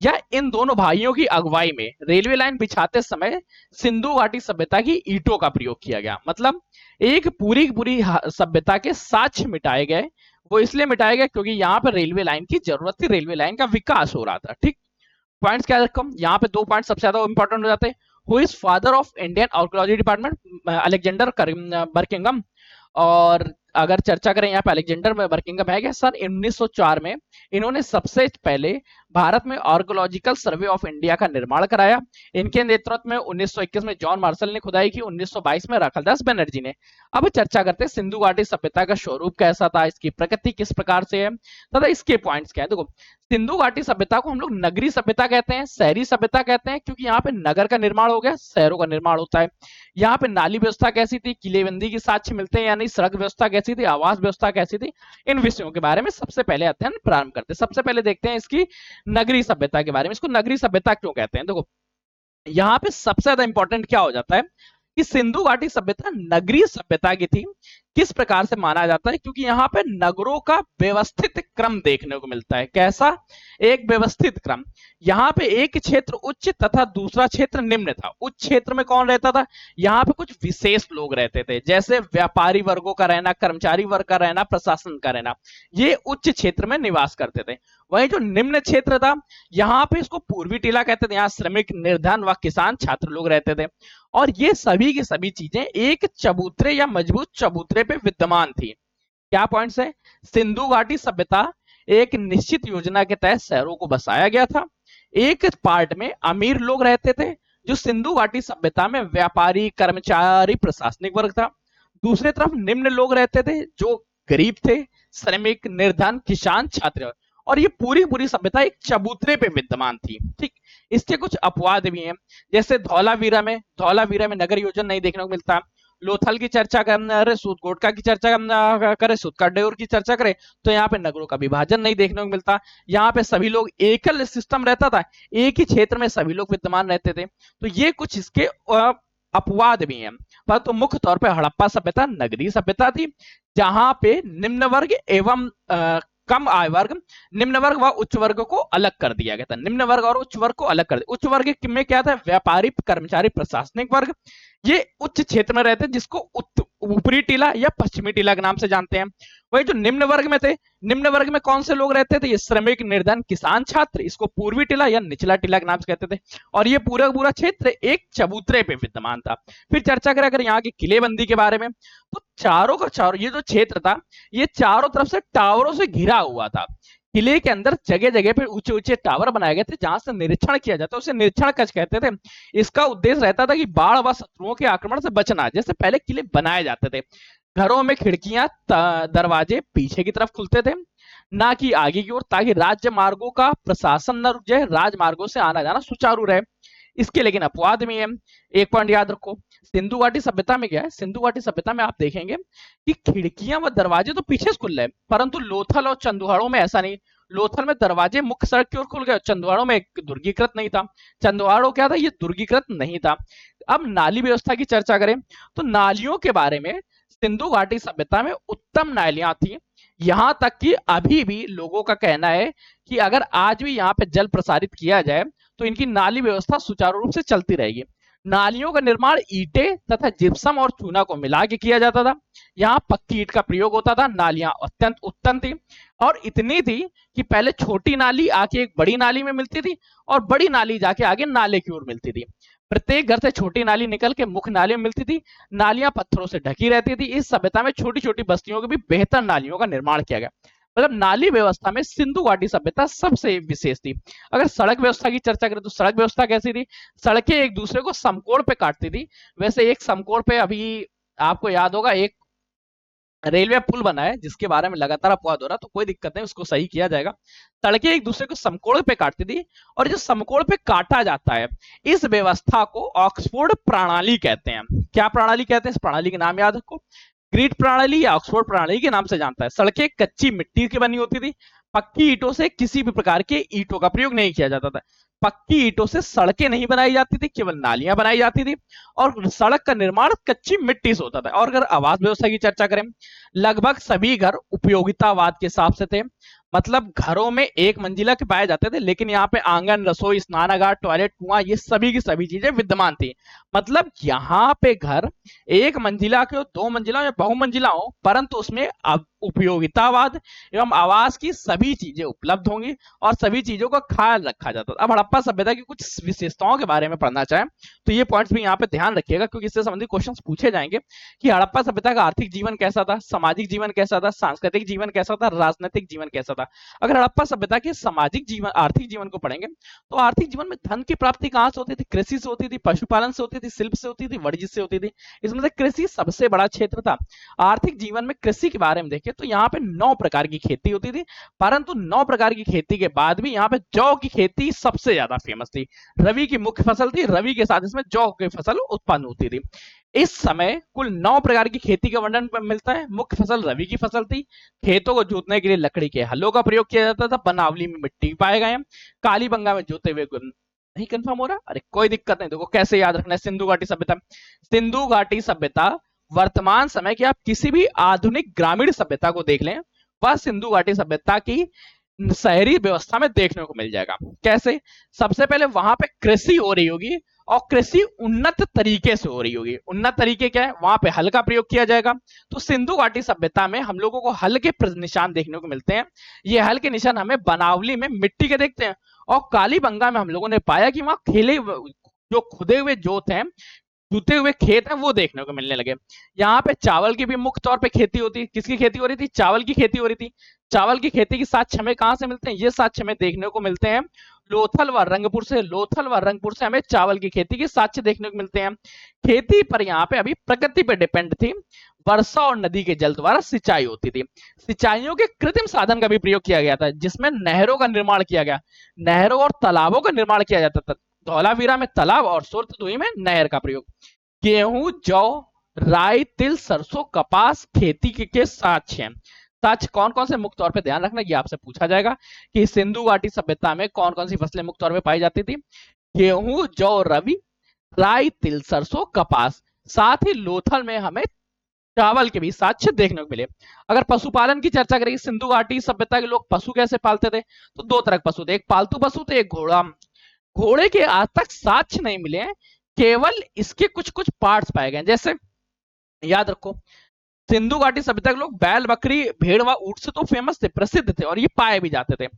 या इन दोनों भाइयों की अगुवाई में रेलवे लाइन बिछाते समय सिंधु घाटी सभ्यता की ईंटों का प्रयोग किया गया। मतलब एक पूरी पूरी सभ्यता के साक्ष्य मिटाए गए। वो इसलिए मिटाए गए क्योंकि यहाँ पर रेलवे लाइन की जरूरत थी, रेलवे लाइन का विकास हो रहा था। ठीक, पॉइंट्स क्या रखो यहाँ पे? 2 पॉइंट सबसे ज्यादा इंपॉर्टेंट हो जाते हैं। Who is father of Indian archaeology department? Alexander Burkingham. और अगर चर्चा करें यहाँ पे अलेक्जेंडर बर्किंघम है क्या? सन 1904 में इन्होंने सबसे पहले भारत में आर्कोलॉजिकल सर्वे ऑफ इंडिया का निर्माण कराया। इनके नेतृत्व में 1921 में जॉन मार्शल ने खुदाई की, 1922 में राखलदास बनर्जी ने। अब चर्चा करते हैं सिंधु घाटी सभ्यता का स्वरूप कैसा था, इसकी प्रकृति किस प्रकार से है तथा इसके पॉइंट्स क्या है। देखो, सिंधु घाटी सभ्यता को हम लोग नगरी सभ्यता कहते हैं, शहरी सभ्यता कहते हैं, क्योंकि यहाँ पे नगर का निर्माण हो गया, शहरों का निर्माण होता है। यहाँ पे नाली व्यवस्था कैसी थी, किलेबंदी की साक्ष्य मिलते हैं, यानी सड़क व्यवस्था कैसी थी, आवास व्यवस्था कैसी थी, इन विषयों के बारे में सबसे पहले अध्ययन प्रारंभ करते हैं। सबसे पहले देखते हैं इसकी नगरी सभ्यता के बारे में। इसको नगरी सभ्यता क्यों कहते हैं? देखो, यहाँ पे सबसे ज्यादा इंपॉर्टेंट क्या हो जाता है कि सिंधु घाटी सभ्यता नगरीय सभ्यता की थी। किस प्रकार से माना जाता है? क्योंकि यहाँ पे नगरों का व्यवस्थित क्रम देखने को मिलता है। कैसा? एक व्यवस्थित क्रम। यहाँ पे एक क्षेत्र उच्च तथा दूसरा क्षेत्र निम्न था। उच्च क्षेत्र में कौन रहता था? यहाँ पे कुछ विशेष लोग रहते थे, जैसे व्यापारी वर्गों का रहना, कर्मचारी वर्ग का रहना, प्रशासन का रहना, ये उच्च क्षेत्र में निवास करते थे। वहीं जो निम्न क्षेत्र था, यहाँ पे इसको पूर्वी टीला कहते थे। यहाँ श्रमिक, निर्धन व किसान छात्र लोग रहते थे। और ये सभी की सभी चीजें एक चबूतरे या मजबूत चबूतरे पे विद्यमान थी। क्या पॉइंट्स है? सिंधु घाटी सभ्यता एक निश्चित योजना के तहत शहरों को बसाया गया था। एक पार्ट में अमीर लोग रहते थे, जो सिंधु घाटी सभ्यता में व्यापारी, कर्मचारी, प्रशासनिक वर्ग था। दूसरी तरफ निम्न लोग रहते थे, जो गरीब थे, श्रमिक, निर्धन, किसान, छात्र। और ये पूरी पूरी सभ्यता एक चबूतरे पे विद्यमान थी। ठीक, इसके कुछ अपवाद भी हैं, जैसे धौलावीरा में नगर योजना नहीं देखने को मिलता। लोथल की चर्चा करें, सूदकोटका की चर्चा करें, सूदकाडेउर की चर्चा करें, तो यहाँ पे नगरों का विभाजन नहीं देखने को मिलता। यहाँ पे सभी लोग एकल सिस्टम रहता था, एक ही क्षेत्र में सभी लोग विद्यमान रहते थे। तो ये कुछ इसके अपवाद भी हैं। पर तो मुख्य तौर पे हड़प्पा सभ्यता नगरीय सभ्यता थी, जहां पे निम्न वर्ग एवं कम आय वर्ग, निम्न वर्ग व उच्च वर्ग को अलग कर दिया गया था। निम्न वर्ग और उच्च वर्ग को अलग कर दिया। उच्च वर्ग में क्या था? व्यापारी, कर्मचारी, प्रशासनिक वर्ग, ये उच्च क्षेत्र में रहते हैं, जिसको ऊपरी टीला या पश्चिमी टीला के नाम से जानते हैं। वही जो निम्न वर्ग में थे, निम्न वर्ग में कौन से लोग रहते थे? ये श्रमिक, निर्धन, किसान, छात्र, इसको पूर्वी टीला या निचला टीला के नाम से कहते थे। और ये पूरा पूरा क्षेत्र एक चबूतरे पे विद्यमान था। फिर चर्चा करें अगर यहाँ की किलेबंदी के बारे में, तो चारों का चारों ये जो क्षेत्र था, ये चारों तरफ से टावरों से घिरा हुआ था। किले के अंदर जगह जगह पे ऊंचे ऊंचे टावर बनाए गए थे, जहां से निरीक्षण किया जाता है, उसे निरीक्षण कक्ष कहते थे। इसका उद्देश्य रहता था कि बाढ़ व शत्रुओं के आक्रमण से बचना। जैसे पहले किले बनाए जाते थे, घरों में खिड़कियां, दरवाजे पीछे की तरफ खुलते थे, ना कि आगे की ओर, ताकि राज्य मार्गों का प्रशासन न रुक जाए, राजमार्गों से आना जाना सुचारू रहे। इसके लेकिन अपवाद भी है। एक पॉइंट याद रखो, सिंधु घाटी सभ्यता में क्या है? सिंधु घाटी सभ्यता में आप देखेंगे कि खिड़कियां व दरवाजे तो पीछे से खुल रहे, परंतु लोथल और चंदुहाड़ों में ऐसा नहीं। लोथल में दरवाजे मुख्य सड़क की ओर खुल गए, चंदुहाड़ों में दुर्गीकृत नहीं था। चंदुहाड़ों क्या था? ये दुर्गीकृत नहीं था। अब नाली व्यवस्था की चर्चा करें, तो नालियों के बारे में सिंधु घाटी सभ्यता में उत्तम नालियां थी। यहां तक कि अभी भी लोगों का कहना है कि अगर आज भी यहाँ पे जल प्रसारित किया जाए, तो इनकी नाली व्यवस्था सुचारू रूप से चलती रहेगी। नालियों का निर्माण ईंटें तथा जिप्सम और चूना को मिला के किया जाता था। यहाँ पक्की ईंट का प्रयोग होता था। नालियां अत्यंत उत्तम थी, और इतनी थी कि पहले छोटी नाली आके एक बड़ी नाली में मिलती थी, और बड़ी नाली जाके आगे नाले की ओर मिलती थी। प्रत्येक घर से छोटी नाली निकल के मुख्य नाली में मिलती थी। नालियां पत्थरों से ढकी रहती थी। इस सभ्यता में छोटी छोटी बस्तियों की भी बेहतर नालियों का निर्माण किया गया। मतलब नाली व्यवस्था में सिंधु घाटी सभ्यता सबसे विशेष थी। अगर सड़क व्यवस्था की चर्चा करें तो सड़क व्यवस्था कैसी थी? सड़कें एक दूसरे को समकोण पे काटती थी। वैसे एक समकोण पे अभी आपको याद होगा एक रेलवे पुल बना है जिसके बारे में लगातार अपवाद हो रहा, तो कोई दिक्कत नहीं, उसको सही किया जाएगा। सड़कें एक दूसरे को समकोण पे काटती थी, और जो समकोण पे काटा जाता है इस व्यवस्था को ऑक्सफोर्ड प्रणाली कहते हैं। क्या प्रणाली कहते हैं? इस प्रणाली के नाम याद रखो, ग्रिड प्रणाली या ऑक्सफोर्ड प्रणाली के नाम से जानता है। सड़कें कच्ची मिट्टी की बनी होती थी, पक्की ईंटों से किसी भी प्रकार के ईंटों का प्रयोग नहीं किया जाता था। पक्की ईंटों से सड़कें नहीं बनाई जाती थी, केवल नालियां बनाई जाती थी, और सड़क का निर्माण कच्ची मिट्टी से होता था। और अगर आवास व्यवस्था की चर्चा करें, लगभग सभी घर उपयोगितावाद के हिसाब से थे, मतलब घरों में एक मंजिला के पाए जाते थे, लेकिन यहाँ पे आंगन, रसोई, स्नानागार, टॉयलेट, कुआं, ये सभी की सभी चीजें विद्यमान थी। मतलब यहाँ पे घर एक मंजिला के हो, दो मंजिला या बहुमंजिला हो, परंतु उसमें उपयोगितावाद एवं आवास की सभी चीजें उपलब्ध होंगी और सभी चीजों का ख्याल रखा जाता था। अब हड़प्पा सभ्यता की कुछ विशेषताओं के बारे में पढ़ना चाहें तो ये पॉइंट्स भी यहाँ पे ध्यान रखिएगा, क्योंकि इससे संबंधित क्वेश्चंस पूछे जाएंगे कि हड़प्पा सभ्यता का आर्थिक जीवन कैसा था, सामाजिक जीवन कैसा था, सांस्कृतिक जीवन कैसा था, राजनीतिक जीवन कैसा था। अगर हड़प्पा सभ्यता के सामाजिक जीवन, आर्थिक जीवन को पढ़ेंगे तो आर्थिक जीवन में धन की प्राप्ति कहां से होती थी? कृषि से होती थी, पशुपालन से होती थी, शिल्प से होती थी, वाणिज्य से होती थी। इसमें से कृषि सबसे बड़ा क्षेत्र था। आर्थिक जीवन में कृषि के बारे में देखें तो यहाँ पे 9 प्रकार की खेती होती थी, परंतु 9 प्रकार की खेती के बाद भी यहाँ पे जौ की खेती सबसे ज्यादा फेमस थी। रबी की मुख्य फसल थी, रबी के साथ इसमें जौ की फसल उत्पन्न होती थी। इस समय कुल 9 प्रकार की खेती का वर्णन मिलता है। मुख्य फसल रबी की फसल थी। खेतों को जोतने के लिए लकड़ी के हलों का प्रयोग किया जाता था। बनावली में मिट्टी पाए गए हैं। कालीबंगा में जोते हुए नहीं कंफर्म हो रहा, अरे कोई दिक्कत नहीं, देखो कैसे याद रखना है। सिंधु घाटी सभ्यता, सिंधु घाटी सभ्यता वर्तमान समय की आप किसी भी आधुनिक ग्रामीण सभ्यता को देख लें, वह सिंधु घाटी सभ्यता की शहरी व्यवस्था में देखने को मिल जाएगा। कैसे? सबसे पहले वहां पे कृषि हो रही होगी, और कृषि उन्नत तरीके से हो रही होगी। उन्नत तरीके क्या है? वहां पे हल का प्रयोग किया जाएगा। तो सिंधु घाटी सभ्यता में हम लोगों को हल के निशान देखने को मिलते हैं। ये हल के निशान हमें बनावली में मिट्टी के देखते हैं, और कालीबंगा में हम लोगों ने पाया कि वहां खेले जो खुदे हुए जोत हैं, जुते हुए खेत हैं, वो देखने को मिलने लगे। यहाँ पे चावल की भी मुख्य तौर पे खेती होती है। किसकी खेती हो रही थी? चावल की खेती हो रही थी। चावल की खेती के साक्ष्य हमें कहां से मिलते हैं? ये साक्ष्य हमें देखने को मिलते हैं लोथल व रंगपुर से। लोथल व रंगपुर से हमें चावल की खेती के साक्ष्य देखने को मिलते हैं। खेती पर यहाँ पे अभी प्रकृति पर डिपेंड थी। वर्षा और नदी के जल द्वारा सिंचाई होती थी। सिंचाइयों के कृत्रिम साधन का भी प्रयोग किया गया था, जिसमें नहरों का निर्माण किया गया। नहरों और तालाबों का निर्माण किया जाता था। धौलावीरा में तालाब और सुरतदुई में नहर का प्रयोग। गेहूं, जौ, राई, तिल, सरसों, कपास खेती के साक्ष्य हैं। साक्ष्य कौन कौन से मुख्य तौर पे ध्यान रखना, ये आपसे पूछा जाएगा कि सिंधु घाटी सभ्यता में कौन कौन सी फसलें मुख्य तौर पे पाई जाती थी? गेहूं, जौ, रवि, राई, तिल, सरसों, कपास। साथ ही लोथल में हमें चावल के भी साक्ष्य देखने को मिले। अगर पशुपालन की चर्चा करें, सिंधु घाटी सभ्यता के लोग पशु कैसे पालते थे? तो दो तरह के पशु थे, एक पालतू पशु थे, एक घोड़ा। घोड़े के आज तक साक्ष्य नहीं मिले हैं, केवल इसके कुछ कुछ पार्ट्स पाए गए। जैसे याद रखो, सिंधु घाटी सभ्यता के लोग बैल, बकरी, भेड़ व ऊंट से तो फेमस थे, प्रसिद्ध थे, और ये पाए भी जाते थे।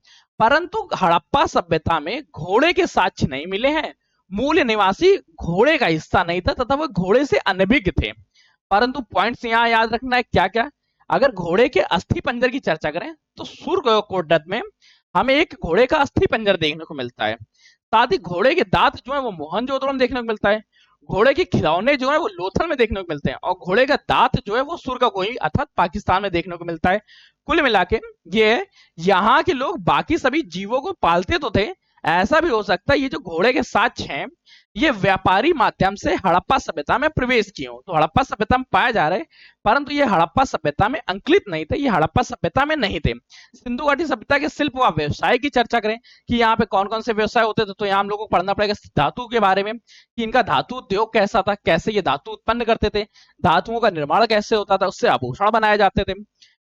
परंतु हड़प्पा सभ्यता में घोड़े के साक्ष्य नहीं मिले हैं। मूल निवासी घोड़े का हिस्सा नहीं था तथा वह घोड़े से अनभिज्ञ थे। परंतु पॉइंट्स यहाँ याद रखना है क्या क्या। अगर घोड़े के अस्थि पंजर की चर्चा करें तो सूर्यकोटद्वत में हमें एक घोड़े का अस्थि पंजर देखने को मिलता है। साथ ही घोड़े के दांत जो है वो मोहनजोदड़ो में देखने को मिलता है। घोड़े के खिलौने जो है वो लोथल में देखने को मिलते हैं, और घोड़े का दांत जो है वो सुरगाकोई अर्थात पाकिस्तान में देखने को मिलता है। कुल मिला के ये यहाँ के लोग बाकी सभी जीवों को पालते तो थे, ऐसा भी हो सकता है ये जो घोड़े के साक्ष्य हैं ये व्यापारी माध्यम से हड़प्पा सभ्यता में प्रवेश किए हो, तो हड़प्पा सभ्यता में पाए जा रहे, परंतु ये हड़प्पा सभ्यता में अंकित नहीं थे, ये हड़प्पा सभ्यता में नहीं थे। सिंधु घाटी सभ्यता के शिल्प व व्यवसाय की चर्चा करें कि यहाँ पे कौन कौन से व्यवसाय होते थे, तो यहाँ हम लोगों को पढ़ना पड़ेगा धातु के बारे में कि इनका धातु उद्योग कैसा था, कैसे ये धातु उत्पन्न करते थे, धातुओं का निर्माण कैसे होता था, उससे आभूषण बनाए जाते थे।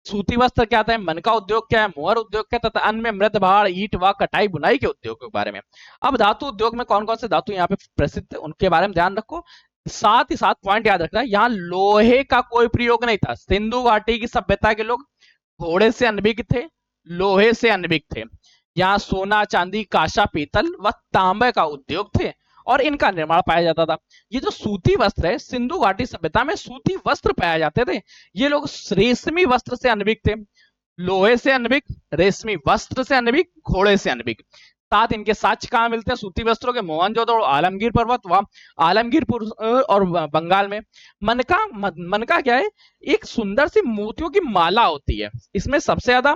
सूती वस्त्र क्या था, मन का उद्योग क्या है, मोहर उद्योग क्या, तथा अन्य में मृद भाड़, ईट व कटाई बुनाई के उद्योग के बारे में। अब धातु उद्योग में कौन कौन से धातु यहाँ पे प्रसिद्ध है उनके बारे में ध्यान रखो। साथ ही साथ पॉइंट याद रखना, यहाँ लोहे का कोई प्रयोग नहीं था। सिंधु घाटी की सभ्यता के लोग घोड़े से अनभिज्ञ थे, लोहे से अनभिज्ञ थे। यहाँ सोना, चांदी, कांसा, पीतल व तांबे का उद्योग थे और इनका निर्माण पाया जाता था। ये जो सूती वस्त्र है, सिंधु घाटी सभ्यता में सूती वस्त्र पाए जाते थे। ये लोग रेशमी वस्त्र से अनभिज्ञ थे। लोहे से अनभिक, रेशमी वस्त्र से अनभिक, घोड़े से अनभिक। साथ इनके साक्ष्य कहाँ मिलते हैं? सूती वस्त्रों के मोहनजोदड़ो, आलमगीर पर्वत व आलमगीरपुर और बंगाल में। मनका क्या है? एक सुंदर सी मोतियों की माला होती है। इसमें सबसे ज्यादा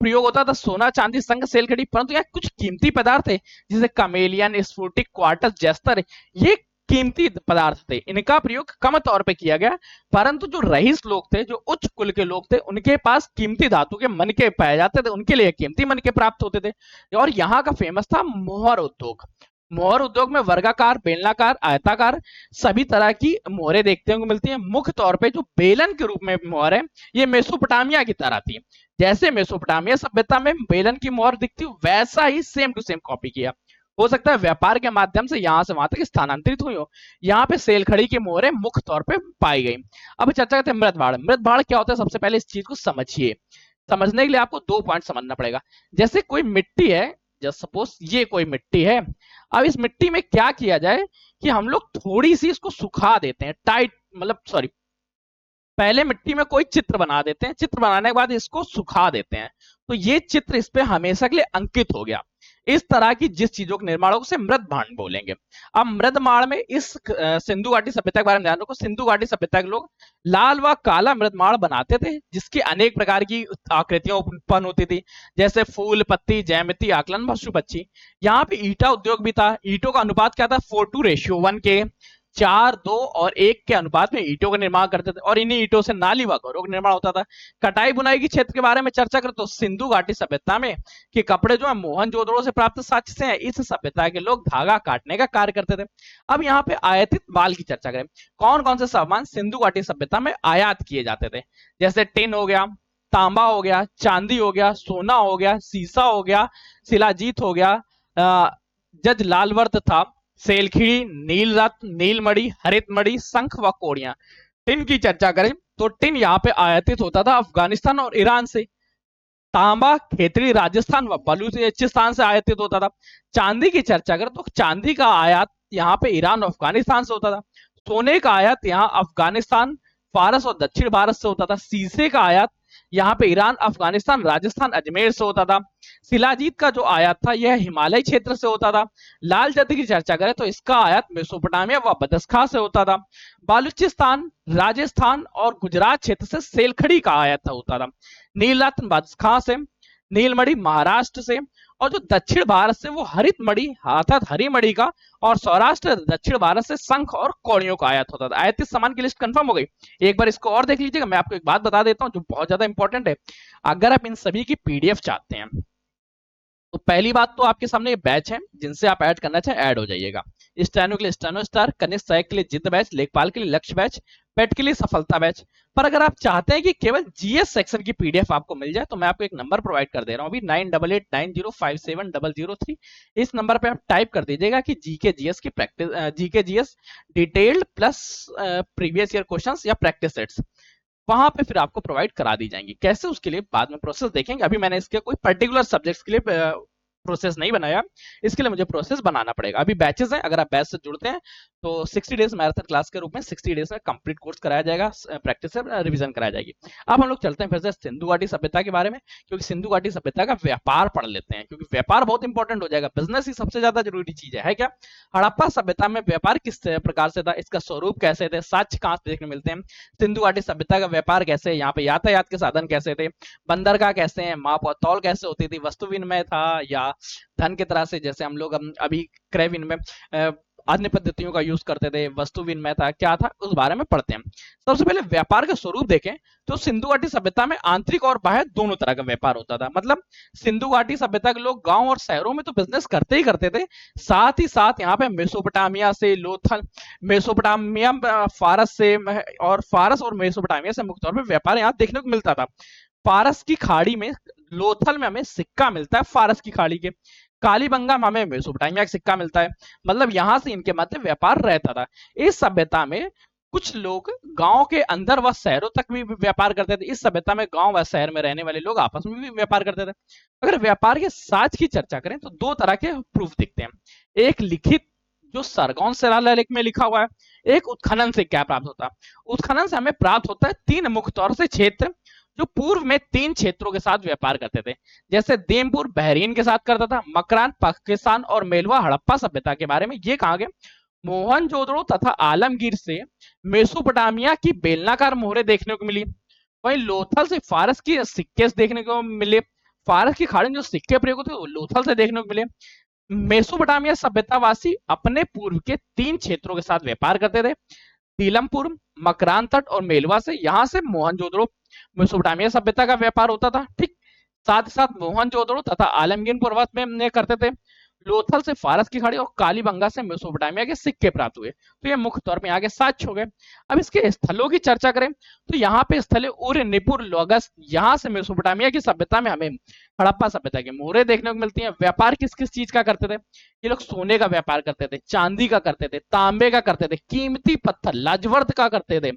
प्रयोग होता था सोना, चांदी, शंख, सेलखड़ी, परंतु यहाँ कुछ कीमती पदार्थ है जैसे कमेलियन, स्फुटिक, क्वार्टज, जस्तर। ये कीमती पदार्थ थे, इनका प्रयोग कम तौर पे किया गया। परंतु जो रईस लोग थे, जो उच्च कुल के लोग थे, उनके पास कीमती धातु के मनके पाए जाते थे, उनके लिए कीमती मनके प्राप्त होते थे। और यहाँ का फेमस था मोहर उद्योग। मोहर उद्योग में वर्गाकार, बेलनाकार, आयताकार सभी तरह की मोहरें देखने को मिलती हैं। मुख्य तौर पे जो बेलन के रूप में मोहर है, ये मेसोपोटामिया की तरह थी। जैसे मेसोपोटामिया सभ्यता में बेलन की मोहर दिखती, वैसा ही सेम टू सेम कॉपी किया। हो सकता है व्यापार के माध्यम से यहां से वहां तक स्थानांतरित हुई हो। यहाँ पे सेलखड़ी की मोहरें मुख्य तौर पे पाई गई। अब चर्चा करते हैं मृद भाड़। मृद भाड़ क्या होता है? सबसे पहले इस चीज को समझिए। समझने के लिए आपको दो पॉइंट समझना पड़ेगा। जैसे कोई मिट्टी है, जस्ट सपोज ये कोई मिट्टी है। अब इस मिट्टी में क्या किया जाए कि हम लोग थोड़ी सी इसको सुखा देते हैं, टाइट मतलब सॉरी, पहले मिट्टी में कोई चित्र बना देते हैं, चित्र बनाने के बाद इसको सुखा देते हैं, तो ये चित्र इस पे हमेशा के लिए अंकित हो गया। इस तरह की जिस चीजों के निर्माण उसे मृद भांड बोलेंगे। अब मृद माड़ में इस सिंधु घाटी सभ्यता के बारे में ध्यान रखो। सिंधु घाटी सभ्यता के लोग लाल व काला मृद माड़ बनाते थे, जिसकी अनेक प्रकार की आकृतियां उत्पन्न होती थी, जैसे फूल, पत्ती, ज्यामिति, आकलन, पशु पक्षी। यहाँ पे ईटा उद्योग भी था। ईटों का अनुपात क्या था? 4:1 के 4:2 और 1 के अनुपात में ईटों का निर्माण करते थे, और इन्हीं ईटों से नाली व घरों का निर्माण होता था। कटाई बुनाई के क्षेत्र के बारे में चर्चा करें तो सिंधु घाटी सभ्यता में कि कपड़े जो है मोहनजोदड़ो से प्राप्त साक्ष्य से हैं। इस सभ्यता के लोग धागा काटने का कार्य करते थे। अब यहाँ पे आयातित माल की चर्चा करें। कौन कौन से सामान सिंधु घाटी सभ्यता में आयात किए जाते थे? जैसे टिन हो गया, तांबा हो गया, चांदी हो गया, सोना हो गया, सीसा हो गया, शिलाजीत हो गया, जज लालवर्त था, सेलखिड़ी, नील रत्न, नीलमणि, हरितमणि, शंख व कोड़ियां। टिन की चर्चा करें तो टिन यहाँ पे आयातित होता था अफगानिस्तान और ईरान से। तांबा खेतड़ी, राजस्थान व बलूचिस्तान से आयातित होता था। चांदी की चर्चा करें तो चांदी का आयात यहाँ पे ईरान और अफगानिस्तान से होता था। सोने का आयात यहाँ अफगानिस्तान, फारस और दक्षिण भारत से होता था। शीशे का आयात यहाँ पे ईरान, अफगानिस्तान, राजस्थान, अजमेर से होता था। शिलाजीत का जो आयात था यह हिमालय क्षेत्र से होता था। लाल जद की चर्चा करें तो इसका आयात मेसोपोटामिया व बदस्खा से होता था। बालूचिस्तान, राजस्थान और गुजरात क्षेत्र से सेलखड़ी का आयात होता था। नीलरत्न बदस्खा से, नीलमणि महाराष्ट्र से, और जो दक्षिण भारत से वो हरित मणि अर्थात हरी मणि का, और सौराष्ट्र दक्षिण भारत से शंख और कौड़ियों का आयात होता था। आयातित सामान की लिस्ट कंफर्म हो गई। एक बार इसको और देख लीजिएगा। मैं आपको एक बात बता देता हूं जो बहुत ज्यादा इंपॉर्टेंट है। अगर आप इन सभी की पीडीएफ चाहते हैं तो पहली बात तो आपके सामने बैच है जिनसे आप ऐड करना चाहें ऐड हो जाइएगा। स्टेनो के लिए स्टेनो स्टार, कनिष्ठ सहायक के लिए जिद बैच, लेखपाल के लिए लक्ष्य बैच, पेट के लिए सफलता बैच। पर अगर आप चाहते हैं कि केवल जीएस सेक्शन की पीडीएफ आपको मिल जाए तो मैं आपको एक नंबर प्रोवाइड कर दे रहा हूं अभी 9889057003। इस नंबर पे आप टाइप कर दीजिएगा कि जीके जीएस की practice, GK GS detailed plus previous year questions या प्रैक्टिस सेट्स वहां पे फिर आपको प्रोवाइड करा दी जाएंगी। कैसे, उसके लिए बाद में प्रोसेस देखेंगे। अभी मैंने इसके कोई पर्टिकुलर सब्जेक्ट्स के लिए प्रोसेस नहीं बनाया, इसके लिए मुझे प्रोसेस बनाना पड़ेगा। अभी बैचेस हैं, अगर आप बैच से जुड़ते हैं तो 60 डेज मैराथन क्लास के रूप में 60 डेज में कंप्लीट कोर्स कराया जाएगा, प्रैक्टिस से रिवीजन कराया जाएगी। अब हम लोग चलते हैं फिर से सिंधु घाटी सभ्यता के बारे में, क्योंकि सिंधु घाटी सभ्यता का व्यापार पढ़ लेते हैं, क्योंकि व्यापार बहुत इंपॉर्टेंट हो जाएगा। बिजनेस ही सबसे ज्यादा जरूरी चीज है क्या? हड़प्पा सभ्यता में व्यापार किस प्रकार से था, इसका स्वरूप कैसे थे, साक्ष्य कहां से देखने मिलते हैं, सिंधु घाटी सभ्यता का व्यापार कैसे, यहाँ पे यातायात के साधन कैसे थे, बंदरगाह कैसे हैं, माप और तौल कैसे होती थी, वस्तु विनिमय था या धन की तरह से, जैसे हम लोग अभी क्रय विनिमय अन्य पद्धतियों का यूज करते थे, वस्तु विनिमय था क्या था, उस बारे में पढ़ते हैं। सबसे पहले व्यापार का स्वरूप देखें तो सिंधु घाटी सभ्यता में आंतरिक और बाह्य दोनों तरह का व्यापार होता था। मतलब सिंधु घाटी सभ्यता के लोग गांव और शहरों में तो बिजनेस करते ही करते थे, साथ ही साथ यहाँ पे मेसोपोटामिया से, लोथल, मेसोपोटामिया, फारस से, और फारस और मेसोपोटामिया से मुख्य तौर पर व्यापार यहाँ देखने को मिलता था। फारस की खाड़ी में, लोथल में हमें सिक्का मिलता है फारस की खाड़ी के, कालीबंगा में हमें मेसोपोटामिया का सिक्का मिलता है। मतलब यहां से इनके मध्य व्यापार रहता था। इस सभ्यता में कुछ लोग गांव के अंदर व शहरों तक भी व्यापार करते थे। इस सभ्यता में गांव व शहर में रहने वाले लोग आपस में भी व्यापार करते थे। अगर व्यापार के साक्ष्य की चर्चा करें तो दो तरह के प्रूफ दिखते हैं। एक लिखित, जो सरगौन शिलालेख में लिखा हुआ है। एक उत्खनन से क्या प्राप्त होता है? उत्खनन से हमें प्राप्त होता है तीन मुख्य तौर से क्षेत्र, जो पूर्व में 3 क्षेत्रों के साथ व्यापार करते थे, जैसे देमपुर बहरीन के साथ करता था, मकरान पाकिस्तान और मेलवा हड़प्पा सभ्यता के बारे में ये कहा गया। मोहनजोदड़ो तथा आलमगीर से मेसोपोटामिया की बेलनाकार मोहरें देखने को मिली। वहीं लोथल से फारस की सिक्के देखने को मिले। फारस की खाड़ी में जो सिक्के प्रयोग होते वो लोथल से देखने को मिले। मेसोपोटामिया सभ्यतावासी अपने पूर्व के 3 क्षेत्रों के साथ व्यापार करते थे, सीलमपुर, मकरान तट और मेलवा से। यहाँ से मोहनजोदड़ो मेसोपोटामिया सभ्यता का व्यापार होता था, ठीक। साथ ही साथ मोहनजोदड़ो तथा आलमगीर पर्वत में करते थे। लोथल से फारस की खाड़ी और कालीबंगा से मेसोपोटामिया के सिक्के प्राप्त हुए। तो ये मुख्य तौर पर यहाँ के 7 हो गए। अब इसके स्थलों की चर्चा करें तो यहाँ पे स्थल उर, निपुर, लोगस, यहाँ से मेसोपोटामिया की सभ्यता में हमें हड़प्पा सभ्यता की मोहरें देखने को मिलती हैं। व्यापार किस किस चीज का करते थे? ये लोग सोने का व्यापार करते थे, चांदी का करते थे, तांबे का करते थे, कीमती पत्थर लाजवर्द का करते थे।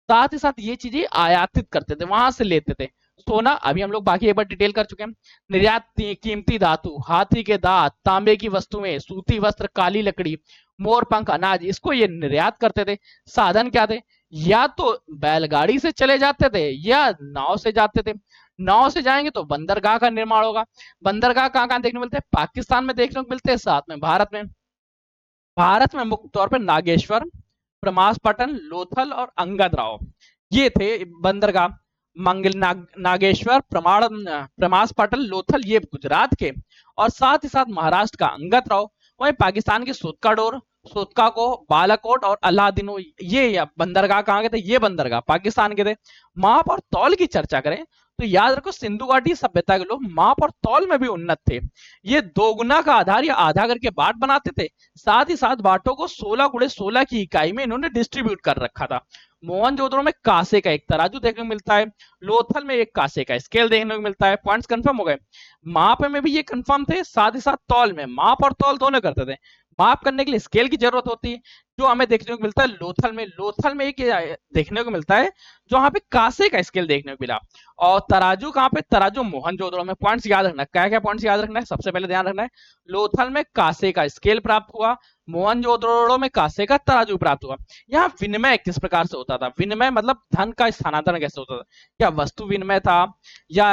साथ ही साथ ये चीजें आयातित करते थे, वहां से लेते थे। सोना अभी हम लोग बाकी एक बार डिटेल कर चुके हैं। निर्यात कीमती धातु, हाथी के दांत, तांबे की वस्तुएं, सूती वस्त्र, काली लकड़ी, मोर पंख, अनाज, इसको ये निर्यात करते थे। साधन क्या थे? या तो बैलगाड़ी से चले जाते थे या नाव से जाते थे। नाव से जाएंगे तो बंदरगाह का निर्माण होगा। बंदरगाह कहाँ कहाँ देखने को मिलते हैं? पाकिस्तान में देखने को मिलते हैं, साथ में भारत में। भारत में मुख्य तौर पर नागेश्वर, प्रमासपटन, लोथल और अंगदराव, ये थे बंदरगाह। नागेश्वर, प्रमासपटन, लोथल, ये गुजरात के, और साथ ही साथ महाराष्ट्र का अंगदराव। वहीं पाकिस्तान के सोतकाडोर, सोतका को, बालाकोट और अलादीनो, ये बंदरगाह कहाँ के थे? ये बंदरगाह पाकिस्तान के थे। माप और तौल की चर्चा करें तो याद रखो, सिंधु घाटी सभ्यता के लोग माप और तौल में भी उन्नत थे। ये दोगुना का आधार या आधा करके बाट बनाते थे। साथ ही साथ बाटों को 16 गुणे 16 की इकाई में इन्होंने डिस्ट्रीब्यूट कर रखा था। मोहनजोदड़ो में कांसे का एक तराजू देखने को मिलता है। लोथल में एक कांसे का स्केल देखने को मिलता है। पॉइंट्स कंफर्म हो गए। माप में भी ये कंफर्म थे, साथ ही साथ तौल में, माप और तौल दोनों करते थे। माप करने के लिए स्केल की जरूरत होती है, जो हमें देखने को मिलता है लोथल में। लोथल में एक देखने को मिलता है जो यहाँ पे कांसे का स्केल देखने को मिला। और तराजू कहाँ पे? तराजू मोहनजोदड़ो में। पॉइंट्स याद रखना, क्या क्या पॉइंट्स याद रखना है? सबसे पहले ध्यान रखना है, लोथल में कांसे का स्केल प्राप्त हुआ, मोहनजोदड़ो में कांसे का तराजू प्राप्त हुआ। यहाँ विनिमय किस प्रकार से होता था? विनिमय मतलब धन का स्थानांतरण कैसे होता था? क्या वस्तु विनिमय था या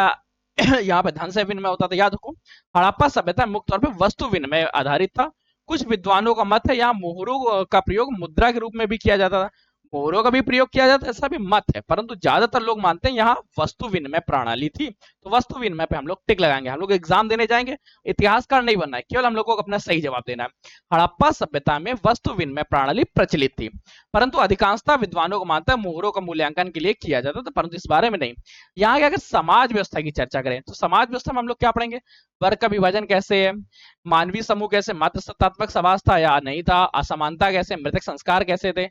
यहाँ पे धन से विनिमय होता था? याद रखो, हड़प्पा सभ्यता मुख्य तौर पर वस्तु विनिमय आधारित था। कुछ विद्वानों का मत है यहाँ मोहरों का प्रयोग मुद्रा के रूप में भी किया जाता था। मोहरों का भी प्रयोग किया जाता है, ऐसा भी मत है, परंतु ज्यादातर लोग मानते हैं यहाँ वस्तु विनिमय प्रणाली थी। तो वस्तु विनिमय पे हम लोग टिक लगाएंगे। हम लोग एग्जाम देने जाएंगे, इतिहासकार नहीं बनना है, केवल हम लोग को अपना सही जवाब देना है। हड़प्पा सभ्यता में वस्तु विनिमय प्रणाली प्रचलित थी, परंतु अधिकांशतः विद्वानों को मानता है मोहरों का मूल्यांकन के लिए किया जाता था, परंतु इस बारे में नहीं। यहाँ अगर समाज व्यवस्था की चर्चा करें तो समाज व्यवस्था में हम लोग क्या पढ़ेंगे? वर्ग का विभाजन कैसे है, मानवीय समूह कैसे, मात्र सत्तात्मक समाज था या नहीं था, असमानता कैसे, मृतक संस्कार कैसे थे,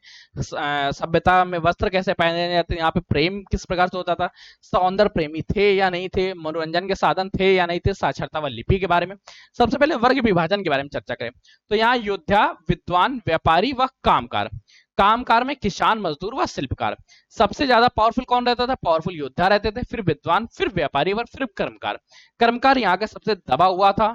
सभ्यता में वस्त्र कैसे पहने जाते, यहाँ पे प्रेम किस प्रकार से होता था, सौंदर्य प्रेमी थे या नहीं थे, मनोरंजन के साधन थे या नहीं थे, साक्षरता व लिपि के बारे में। सबसे पहले वर्ग विभाजन के बारे में चर्चा करें तो यहाँ योद्धा, विद्वान, व्यापारी व कामकार। कामकार में किसान, मजदूर व शिल्पकार। सबसे ज्यादा पावरफुल कौन रहता था? पावरफुल योद्धा रहते थे, फिर विद्वान, फिर व्यापारी व फिर कर्मकार। कर्मकार यहाँ का सबसे दबा हुआ था,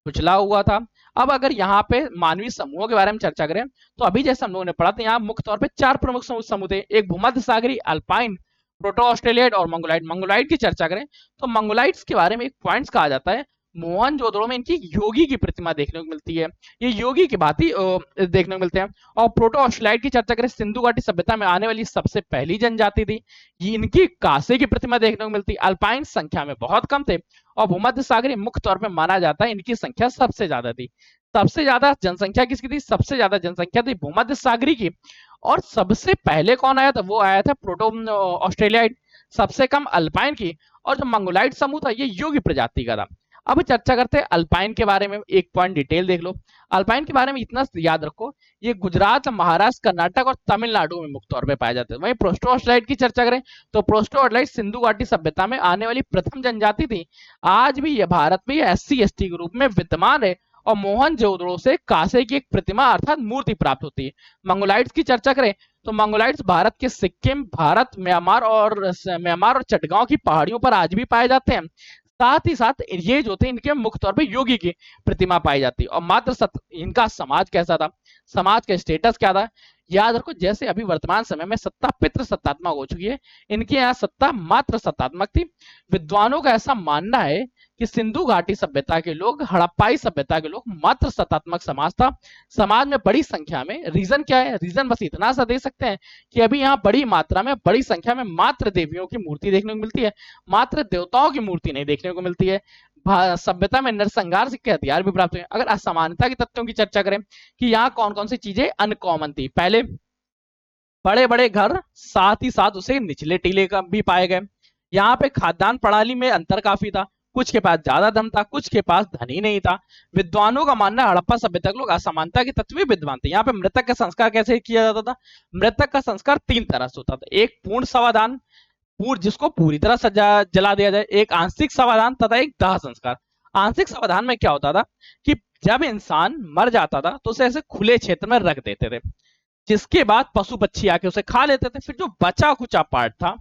कुचला हुआ था। अब अगर यहाँ पे मानवीय समूहों के बारे में चर्चा करें तो अभी जैसे हम लोगों ने पढ़ा था, यहाँ मुख्य तौर पे 4 प्रमुख समूह थे। एक भूमध्य सागरी, अल्पाइन, प्रोटो ऑस्ट्रेलियाइड और मंगोलाइड। मंगोलाइड की चर्चा करें तो मंगोलाइड्स के बारे में एक पॉइंट्स कहा जाता है, मोहनजोदड़ो में इनकी योगी की प्रतिमा देखने को मिलती है। ये योगी की भांति देखने को मिलते हैं। और प्रोटो ऑस्ट्रेलाइड की चर्चा करें, सिंधु घाटी सभ्यता में आने वाली सबसे पहली जनजाति थी। ये इनकी कांसे की प्रतिमा देखने को मिलती। अल्पाइन संख्या में बहुत कम थे और भूमध्य सागरी मुख्य तौर पर माना जाता है इनकी संख्या सबसे ज्यादा थी। सबसे ज्यादा जनसंख्या किसकी थी? सबसे ज्यादा जनसंख्या थी भूमध्य सागरी की। और सबसे पहले कौन आया था? वो आया था प्रोटो ऑस्ट्रेलियाइड। सबसे कम अल्पाइन की। और जो मंगोलाइड समूह था ये योगी प्रजाति का था। अब चर्चा करते हैं अल्पाइन के बारे में, एक पॉइंट डिटेल देख लो। अल्पाइन के बारे में इतना याद रखो, ये गुजरात, महाराष्ट्र, कर्नाटक और तमिलनाडु में मुख्य तौर पर पाए जाते हैं। वहीं प्रोस्टो ऑस्ट्रेलाइड की चर्चा करें तो प्रोस्टो ऑस्ट्रेलाइड सिंधु घाटी सभ्यता में आने वाली प्रथम जनजाति थी। आज भी यह भारत में SC/ST के रूप में विद्यमान है और मोहनजोदड़ो से कांसे की एक प्रतिमा अर्थात मूर्ति प्राप्त होती है। मंगोलाइड्स की चर्चा करें तो मंगोलाइड्स भारत के सिक्किम, भारत, म्यांमार और चटगांव की पहाड़ियों पर आज भी पाए जाते हैं। साथ ही साथ ये जो थे इनके मुख्य तौर पे योगी की प्रतिमा पाई जाती। और मात्र इनका समाज कैसा था? समाज का स्टेटस क्या था? याद रखो, जैसे अभी वर्तमान समय में सत्ता पितृ सत्तात्मक हो चुकी है, इनके यहाँ सत्ता मात्र सत्तात्मक थी। विद्वानों का ऐसा मानना है कि सिंधु घाटी सभ्यता के लोग, हड़प्पाई सभ्यता के लोग मात्र सत्तात्मक समाज था। समाज में बड़ी संख्या में, रीजन क्या है, रीजन बस इतना सा दे सकते हैं कि अभी यहाँ बड़ी मात्रा में, बड़ी संख्या में मात्र देवियों की मूर्ति देखने को मिलती है, मात्र देवताओं की मूर्ति नहीं देखने को मिलती है। सभ्यता में नरसंहार के हथियार भी प्राप्त हुए। अगर असमानता के तथ्यों की चर्चा करें कि यहाँ कौन कौन सी चीजें अनकॉमन थी, पहले बड़े बड़े घर, साथ ही साथ उसे निचले टीले का भी पाए गए। यहाँ पे खाद्यान्न प्रणाली में अंतर काफी था, कुछ के पास ज्यादा धन था, कुछ के पास धन ही नहीं था। विद्वानों का मानना है हड़प्पा सभ्यता के लोग असमानता के तत्व विद्वान थे। यहाँ पे मृतक का संस्कार कैसे किया जाता था? मृतक का संस्कार तीन तरह से होता था। एक पूर्ण समाधान, जिसको पूरी तरह सजा जला दिया जाए, एक आंशिक समाधान तथा एक दाह संस्कार। आंशिक समाधान में क्या होता था कि जब इंसान मर जाता था तो उसे ऐसे खुले क्षेत्र में रख देते थे, जिसके बाद पशु पक्षी आके उसे खा लेते थे। फिर जो बचा खुचा पार्ट था,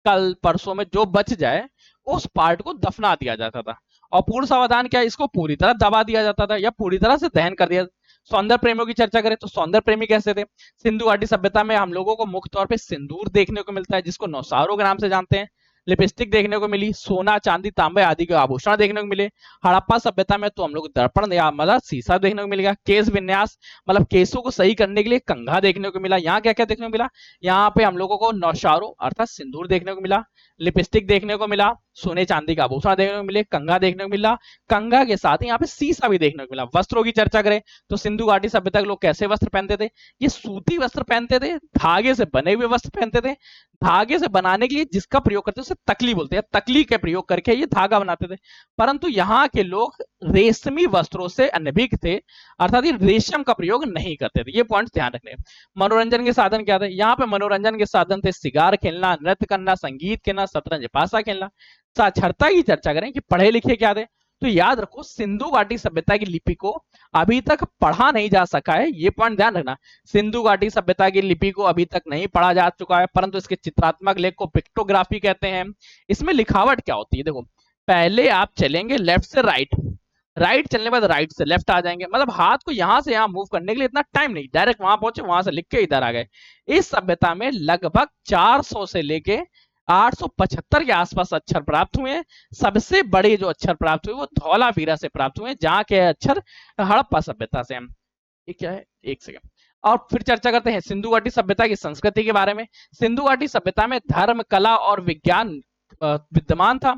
कल परसों में जो बच जाए, उस पार्ट को दफना दिया जाता था। और पूर्ण समाधान क्या है, इसको पूरी तरह दबा दिया जाता था या पूरी तरह से दहन कर दिया। सौंदर्य प्रेमियों की चर्चा करें तो सौंदर्य प्रेमी कैसे थे? सिंधु घाटी सभ्यता में हम लोगों को मुख्य तौर पे सिंदूर देखने को मिलता है, जिसको नौसारों के नाम से जानते हैं। लिपस्टिक देखने को मिली, सोना चांदी तांबे आदि के आभूषण देखने को मिले। हड़प्पा सभ्यता में तो हम लोग दर्पण या मतलब शीशा देखने को मिलेगा। केस विन्यास मतलब केसों को सही करने के लिए कंघा देखने को मिला। यहाँ क्या क्या देखने को मिला? यहाँ पे हम लोगों को नौशारों अर्थात सिंदूर देखने को मिला, लिपस्टिक देखने को मिला, सोने चांदी का आभूषण देखने को मिले, कंघा देखने को मिला। कंघा के साथ ही यहाँ पे शीशा भी देखने को मिला। वस्त्रों की चर्चा करें तो सिंधु घाटी सभ्यता के लोग कैसे वस्त्र पहनते थे? ये सूती वस्त्र पहनते थे, धागे से बने हुए वस्त्र पहनते थे। धागे से बनाने के लिए जिसका प्रयोग करते थे उसे तकली बोलते हैं, तकली का प्रयोग करके ये धागा बनाते थे। परंतु यहाँ के लोग रेशमी वस्त्रों से अनभिज्ञ थे, अर्थात ये रेशम का प्रयोग नहीं करते थे। ये पॉइंट ध्यान रखने। मनोरंजन के साधन क्या थे? यहाँ पे मनोरंजन के साधन थे सिगार खेलना, नृत्य करना, संगीत खेलना, शतरंज पासा खेलना। साक्षरता की चर्चा करें कि पढ़े लिखे क्या थे, तो याद रखो सिंधु घाटी सभ्यता की लिपि को अभी तक पढ़ा नहीं जा सका है, ये पॉइंट ध्यान रखना। सिंधु घाटी सभ्यता की लिपि को अभी तक नहीं पढ़ा जा चुका है, परंतु इसके चित्रात्मक लेख को पिक्टोग्राफी कहते हैं। इसमें लिखावट क्या होती है? देखो, पहले आप चलेंगे लेफ्ट से राइट, राइट चलने के बाद राइट से लेफ्ट आ जाएंगे, मतलब हाथ को यहां से यहां मूव करने के लिए इतना टाइम नहीं, डायरेक्ट वहां पहुंचे, वहां से लिख के इधर आ गए। इस सभ्यता में लगभग 400 से लेके 875 के आसपास अक्षर प्राप्त हुए हैं। सबसे बड़े जो अक्षर प्राप्त हुए वो धौलावीरा से प्राप्त हुए, जहां के अक्षर हड़प्पा सभ्यता से हैं। ये क्या है, एक सेकंड। और फिर चर्चा करते हैं सिंधु घाटी सभ्यता की संस्कृति के बारे में। सिंधु घाटी सभ्यता में धर्म, कला और विज्ञान विद्यमान था।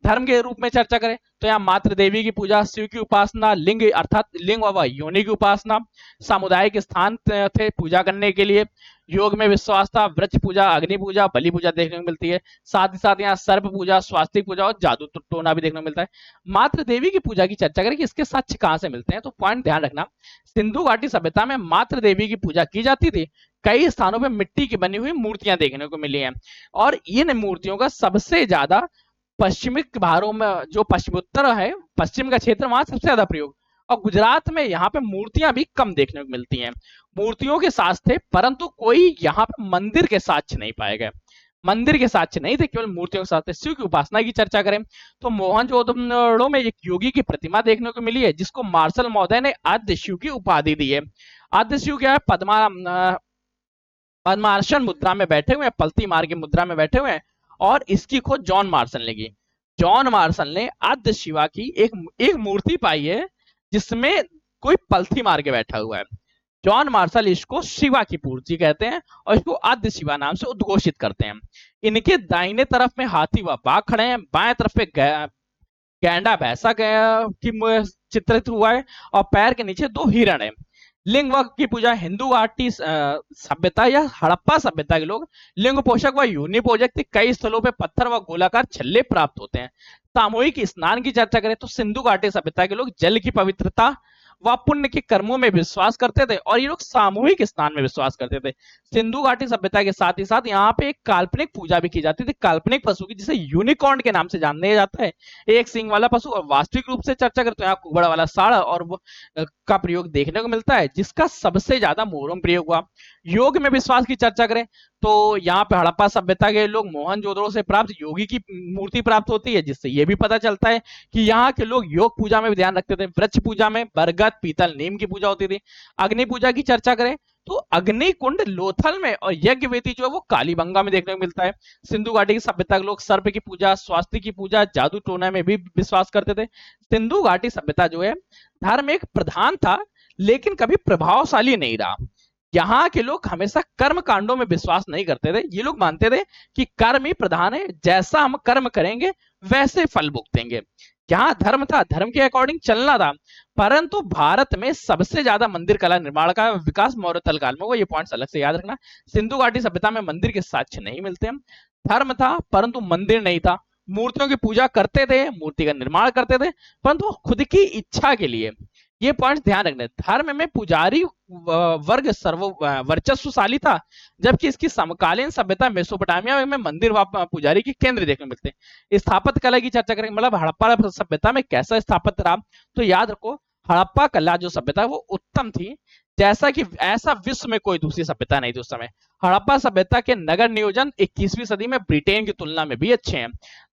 धर्म के रूप में चर्चा करें तो यहाँ मात्र देवी की पूजा, शिव की उपासना, लिंग अर्थात लिंग व योनि की उपासना, सामुदायिक स्थान थे पूजा करने के लिए। योग में विश्वास था, वृक्ष पूजा, अग्नि पूजा, बलि पूजा देखने को मिलती है। साथ ही साथ यहाँ सर्प पूजा, स्वास्तिक पूजा और जादू टोना भी देखने को मिलता है। मात्र देवी की पूजा की चर्चा करें कि इसके साक्ष्य कहां से मिलते हैं, तो पॉइंट ध्यान रखना, सिंधु घाटी सभ्यता में मात्र देवी की पूजा की जाती थी। कई स्थानों पर मिट्टी की बनी हुई मूर्तियां देखने को मिली हैं, और इन मूर्तियों का सबसे ज्यादा पश्चिमी भागों में, जो पश्चिमोत्तर है, पश्चिम का क्षेत्र, वहां सबसे ज्यादा प्रयोग। और गुजरात में यहाँ पे मूर्तियां भी कम देखने को मिलती हैं। मूर्तियों के साक्ष्य थे, परंतु कोई यहाँ पे मंदिर के साक्ष्य नहीं पाए गए। मंदिर के साक्ष्य नहीं थे, केवल मूर्तियों के साक्ष्य। शिव की उपासना की चर्चा करें तो मोहनजोदड़ो में एक योगी की प्रतिमा देखने को मिली है, जिसको मार्शल महोदय ने आद्य शिव की उपाधि दी है। आद्य शिव क्या है? पद्मासन मुद्रा में बैठे हुए हैं, पलती मार की मुद्रा में बैठे हुए हैं, और इसकी खोज जॉन मार्शल ने की। जॉन मार्शल ने आद्य शिवा की एक मूर्ति पाई है, जिसमें कोई पलथी मार के बैठा हुआ है। जॉन मार्शल इसको शिवा की मूर्ति कहते हैं और इसको आद्य शिवा नाम से उद्घोषित करते हैं। इनके दाहिने तरफ में हाथी व बाघ खड़े हैं, बाएं तरफ पे गैंडा भैंसा की चित्रित हुआ है, और पैर के नीचे दो हिरण है। लिंग की पूजा हिंदू घाटी सभ्यता या हड़प्पा सभ्यता के लोग लिंग पोषक व योनि पोषक थे। कई स्थलों पे पत्थर व गोलाकार छल्ले प्राप्त होते हैं। सामूहिक स्नान की चर्चा करें तो सिंधु घाटी सभ्यता के लोग जल की पवित्रता व पुण्य के कर्मों में विश्वास करते थे, और ये लोग सामूहिक स्नान में विश्वास करते थे। सिंधु घाटी सभ्यता के साथ ही साथ यहाँ पे एक काल्पनिक पूजा भी की जाती थी, काल्पनिक पशु की, जिसे यूनिकॉर्न के नाम से जाना जाता है, एक सिंग वाला पशु। और वास्तविक रूप से चर्चा करें तो यहाँ कुबड़ वाला साड़ और का प्रयोग देखने को मिलता है, जिसका सबसे ज्यादा मोहरम प्रयोग हुआ। योग में विश्वास की चर्चा करें तो यहाँ पे हड़प्पा सभ्यता के लोग मोहनजोदड़ो से प्राप्त योगी की मूर्ति प्राप्त होती है, जिससे यह भी पता चलता है कि यहाँ के लोग योग पूजा में भी ध्यान रखते थे। वृक्ष पूजा में बरगद, पीतल, नीम की पूजा होती थी। अग्नि पूजा की चर्चा करें परंतु अग्निकुंड लोथल में और यज्ञ वेदी जो है वो कालीबंगा में देखने को मिलता है। सिंधु घाटी की सभ्यता के लोग सर्प की पूजा, स्वास्तिक की पूजा, जादू टोना में भी विश्वास करते थे। सिंधु घाटी सभ्यता जो है धर्म एक प्रधान था लेकिन कभी प्रभावशाली नहीं रहा। यहाँ के लोग हमेशा कर्म कांडों में विश्वास नहीं करते थे। ये लोग मानते थे कि कर्म ही प्रधान है, जैसा हम कर्म करेंगे वैसे फल भुगतेंगे। जहां धर्म था, धर्म के अकॉर्डिंग चलना था। परंतु भारत में सबसे ज्यादा मंदिर कला निर्माण का विकास मौर्य तल काल में हुआ। ये पॉइंट्स अलग से याद रखना। सिंधु घाटी सभ्यता में मंदिर के साक्ष्य नहीं मिलते हैं। धर्म था परंतु मंदिर नहीं था। मूर्तियों की पूजा करते थे, मूर्ति का निर्माण करते थे, परंतु खुद की इच्छा के लिए। ये पॉइंट ध्यान रखना। धर्म में पुजारी वर्ग सर्व वर्चस्वशाली था, जबकि इसकी समकालीन सभ्यता मेसोपोटामिया में मंदिर व पुजारी के केंद्र देखने मिलते हैं। स्थापत्य कला की चर्चा करेंगे, मतलब हड़प्पा सभ्यता में कैसा स्थापत्य रहा। तो याद रखो, हड़प्पा कला जो सभ्यता वो उत्तम थी, जैसा कि ऐसा विश्व में कोई दूसरी सभ्यता नहीं थी उस समय। हड़प्पा सभ्यता के नगर नियोजन 21वीं सदी में ब्रिटेन की तुलना में भी अच्छे हैं।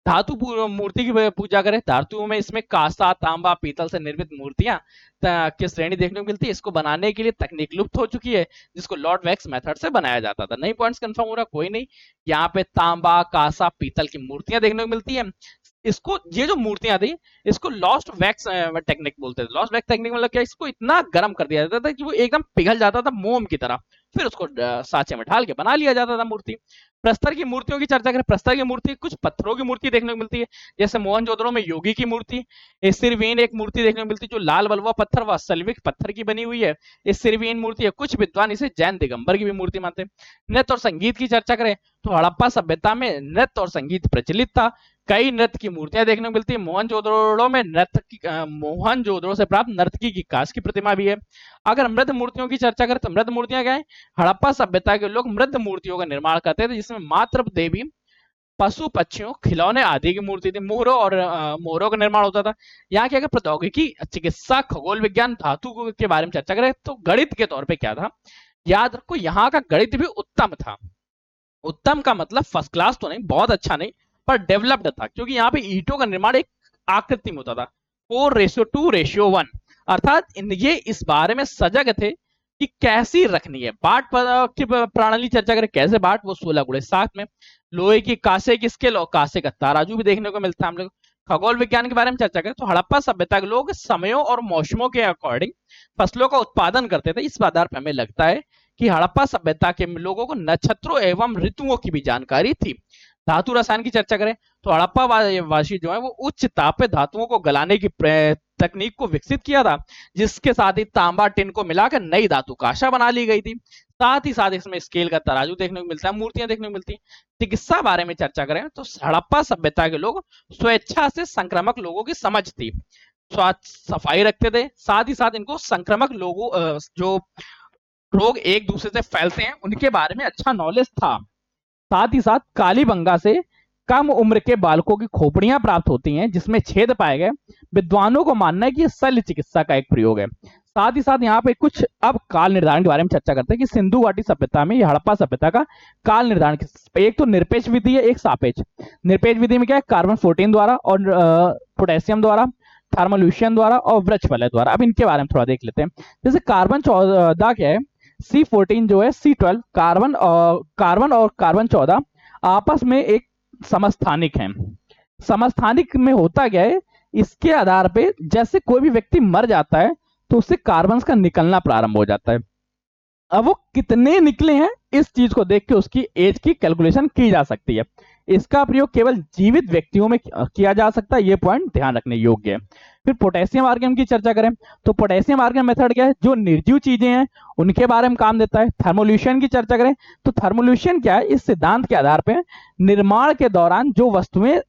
धातु मूर्ति की पूजा करें, धातुओं में इसमें कांसा, तांबा, पीतल से निर्मित मूर्तियां की श्रेणी देखने को मिलती है। इसको बनाने के लिए तकनीक लुप्त हो चुकी है, जिसको लॉर्ड वैक्स मेथड से बनाया जाता था। नई पॉइंट्स कंफर्म हो रहा कोई नहीं। यहाँ पे तांबा, कांसा, पीतल की मूर्तियां देखने को मिलती है। इसको, ये जो मूर्तियां थी, इसको लॉस्ट वैक्स टेक्निक बोलते थे। लॉस्ट वैक्स टेक्निक मतलब क्या, इसको इतना गर्म कर दिया जाता था कि वो एकदम पिघल जाता था मोम की तरह, फिर उसको साँचे में ढाल के बना लिया जाता था मूर्ति। प्रस्तर की मूर्तियों की चर्चा करें, प्रस्तर की मूर्ति कुछ पत्थरों की मूर्ति देखने को मिलती है, जैसे मोहनजोदड़ो में योगी की मूर्ति। सिरवीन एक मूर्ति देखने को मिलती है जो लाल बलुआ पत्थर व सल्विक पत्थर की बनी हुई है। इस सिरवीन मूर्ति है। कुछ विद्वान इसे जैन दिगंबर की भी मूर्ति मानते हैं। नृत्य और संगीत की चर्चा करें तो हड़प्पा सभ्यता में नृत्य और संगीत प्रचलित था। कई नृत्य की मूर्तियां देखने को मिलती है। मोहनजोदड़ो में मोहनजोदड़ो से प्राप्त नर्तकी की कांस्य की प्रतिमा भी है। अगर मृद मूर्तियों की चर्चा करें तो मृद मूर्तियां क्या है, हड़प्पा सभ्यता के लोग मृद मूर्तियों का निर्माण करते थे, जिसमें मातृ देवी, पशु पक्षियों, खिलौने आदि की मूर्ति थी। मोहरों का निर्माण होता था। यहाँ की अगर प्रौद्योगिकी, चिकित्सा, खगोल विज्ञान, धातु के बारे में चर्चा करें तो गणित के तौर पर क्या था, याद रखो यहाँ का गणित भी उत्तम था। उत्तम का मतलब फर्स्ट क्लास तो नहीं, बहुत अच्छा नहीं, पर डेवलप्ड था, क्योंकि यहाँ पे ईंटों का निर्माण एक आकृति में होता था, 4:2:1, अर्थात ये इस बारे में सजग थे कि कैसी रखनी है। बाट की प्रणाली चर्चा करें, कैसे बाट, वो 16:7 में। लोहे की कांसे की स्केल और कांसे का तराजू भी देखने को मिलता है हम लोग। खगोल विज्ञान के बारे में चर्चा करें तो हड़प्पा सभ्यता के लोग समयों और मौसमों के अकॉर्डिंग फसलों का उत्पादन करते थे। इस आधार पर हमें लगता है कि हड़प्पा सभ्यता के लोगों को नक्षत्रों एवं ऋतुओं की भी जानकारी थी। धातु रसायन की चर्चा करें तो हड़प्पा वासी जो है वो उच्च ताप पे धातुओं को गलाने की तकनीक को विकसित किया था, जिसके साथ ही तांबा टिन को मिलाकर नई धातु कांसा बना ली गई थी। साथ ही साथ इसमें स्केल का तराजू देखने को मिलता है, मूर्तियां देखने को मिलती हैं। चिकित्सा बारे में चर्चा करें तो हड़प्पा सभ्यता के लोग स्वेच्छा से संक्रामक लोगों की समझ थी, सफाई रखते थे। साथ ही साथ इनको संक्रामक लोगों जो रोग एक दूसरे से फैलते हैं उनके बारे में अच्छा नॉलेज था। साथ ही साथ कालीबंगा से कम उम्र के बालकों की खोपड़ियां प्राप्त होती हैं जिसमें छेद पाए गए। विद्वानों को मानना है कि यह शल्य चिकित्सा का एक प्रयोग है। साथ ही साथ यहाँ पे कुछ अब काल निर्धारण के बारे में चर्चा करते हैं कि सिंधु घाटी सभ्यता में हड़प्पा सभ्यता का काल निर्धारण, एक तो निरपेक्ष विधि है, एक सापेक्ष। निरपेक्ष विधि में क्या है, कार्बन 14 द्वारा और पोटेशियम द्वारा, थर्मोल्यूशन द्वारा और वृक्ष वलय द्वारा। अब इनके बारे में थोड़ा देख लेते हैं। जैसे कार्बन 14 क्या है, C14 जो है C12, कार्बन और कार्बन 14 आपस में एक समस्थानिक हैं। समस्थानिक में होता क्या है, इसके आधार पे जैसे कोई भी व्यक्ति मर जाता है तो उससे कार्बन का निकलना प्रारंभ हो जाता है। अब वो कितने निकले हैं इस चीज को देख के उसकी एज की कैलकुलेशन की जा सकती है। इसका प्रयोग केवल जीवित व्यक्तियों में किया जा सकता है, ये पॉइंट ध्यान रखने योग्य है। फिर पोटेशियम आर्गन की चर्चा करें तो पोटेशियम आर्गन मेथड क्या है, जो निर्जीव चीजें हैं उनके बारे में काम देता है। थर्मोल्यूशन की चर्चा करें तो थर्मोल्यूशन क्या है, इस सिद्धांत के आधार पर निर्माण के दौरान जो वस्तुएं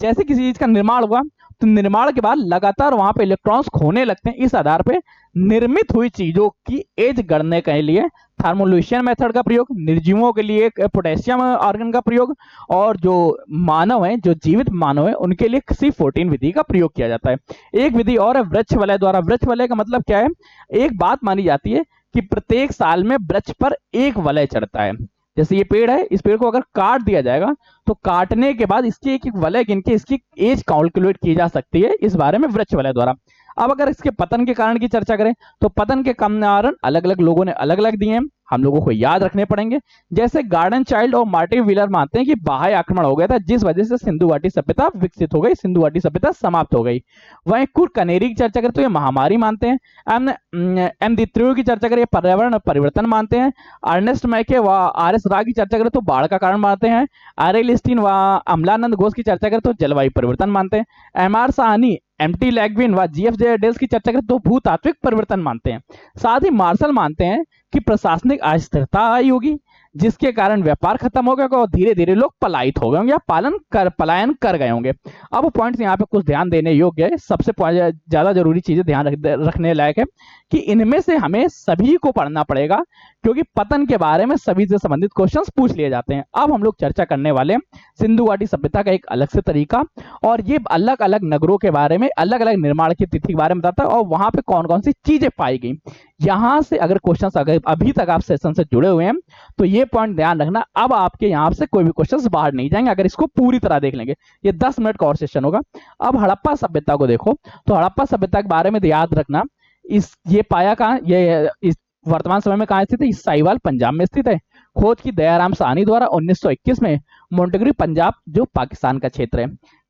जैसे किसी चीज का निर्माण हुआ तो निर्माण के बाद लगातार वहां पे इलेक्ट्रॉन्स खोने लगते हैं, इस आधार पे निर्मित हुई चीजों की एज गणने के लिए थर्मोल्यूशन मेथड का प्रयोग, निर्जीवों के लिए पोटेशियम आर्गन का प्रयोग, और जो मानव हैं, जो जीवित मानव हैं, उनके लिए C14 विधि का प्रयोग किया जाता है। एक विधि और है वृक्ष वलय द्वारा। वृक्ष वलय का मतलब क्या है, एक बात मानी जाती है कि प्रत्येक साल में वृक्ष पर एक वलय चढ़ता है। जैसे ये पेड़ है, इस पेड़ को अगर काट दिया जाएगा तो काटने के बाद इसकी एक एक वलय गिन के इसकी एज कैलकुलेट की जा सकती है इस बारे में वृक्ष वलय द्वारा। अब अगर इसके पतन के कारण की चर्चा करें तो पतन के कारण अलग अलग लोगों ने अलग अलग दिए हैं, हम लोगों को याद रखने पड़ेंगे। जैसे गार्डन चाइल्ड और मार्टिन व्हीलर मानते हैं कि बाह्य आक्रमण हो गया था जिस वजह से सिंधु घाटी सभ्यता विकसित हो गई, सिंधु घाटी सभ्यता समाप्त हो गई। वहीं कुर कनेरी की चर्चा करें तो ये महामारी मानते हैं। एम दित्रियो की चर्चा करें पर्यावरण परिवर्तन मानते हैं। अर्नेस्ट मैके व आर एस रा की चर्चा करें तो बाढ़ का कारण मानते हैं। आरएल स्टीन व अमलानंद घोष की चर्चा करें तो जलवायु परिवर्तन मानते हैं। एम आर साहनी, एमटी लैगविन व जीएफ डेल्स की चर्चा करें तो भूतात्विक परिवर्तन मानते हैं। साथ ही मार्शल मानते हैं कि प्रशासनिक अस्थिरता आई होगी जिसके कारण व्यापार खत्म हो गया और धीरे धीरे लोग पलायित हो गए होंगे या पलायन कर गए होंगे। अब पॉइंट्स यहाँ पे कुछ ध्यान देने योग्य है। सबसे ज्यादा जरूरी चीजें ध्यान रखने लायक है कि इनमें से हमें सभी को पढ़ना पड़ेगा क्योंकि पतन के बारे में सभी से संबंधित क्वेश्चंस पूछ लिए जाते हैं। अब हम लोग चर्चा करने वाले सिंधु घाटी सभ्यता का एक अलग से तरीका, और ये अलग अलग नगरों के बारे में, अलग अलग निर्माण की तिथि के बारे में बताता है और वहां पे कौन कौन सी चीजें पाई गई। यहां से अगर क्वेश्चंस अगर अभी तक आप सेशन से जुड़े हुए हैं तो ये पॉइंट ध्यान रखना, अब आपके यहां से कोई भी क्वेश्चंस बाहर नहीं जाएंगे अगर इसको पूरी तरह देख लेंगे। ये 10 मिनट का और सेशन होगा। अब हड़प्पा सभ्यता को देखो तो हड़प्पा सभ्यता के बारे में याद रखना, ये पाया कहां, ये इस वर्तमान समय में कहां स्थित है, इस साहिवाल पंजाब में स्थित है। खोज की दयाराम साहनी द्वारा 1921 में मोंटेगरी पंजाब जो पाकिस्तान का क्षेत्र है।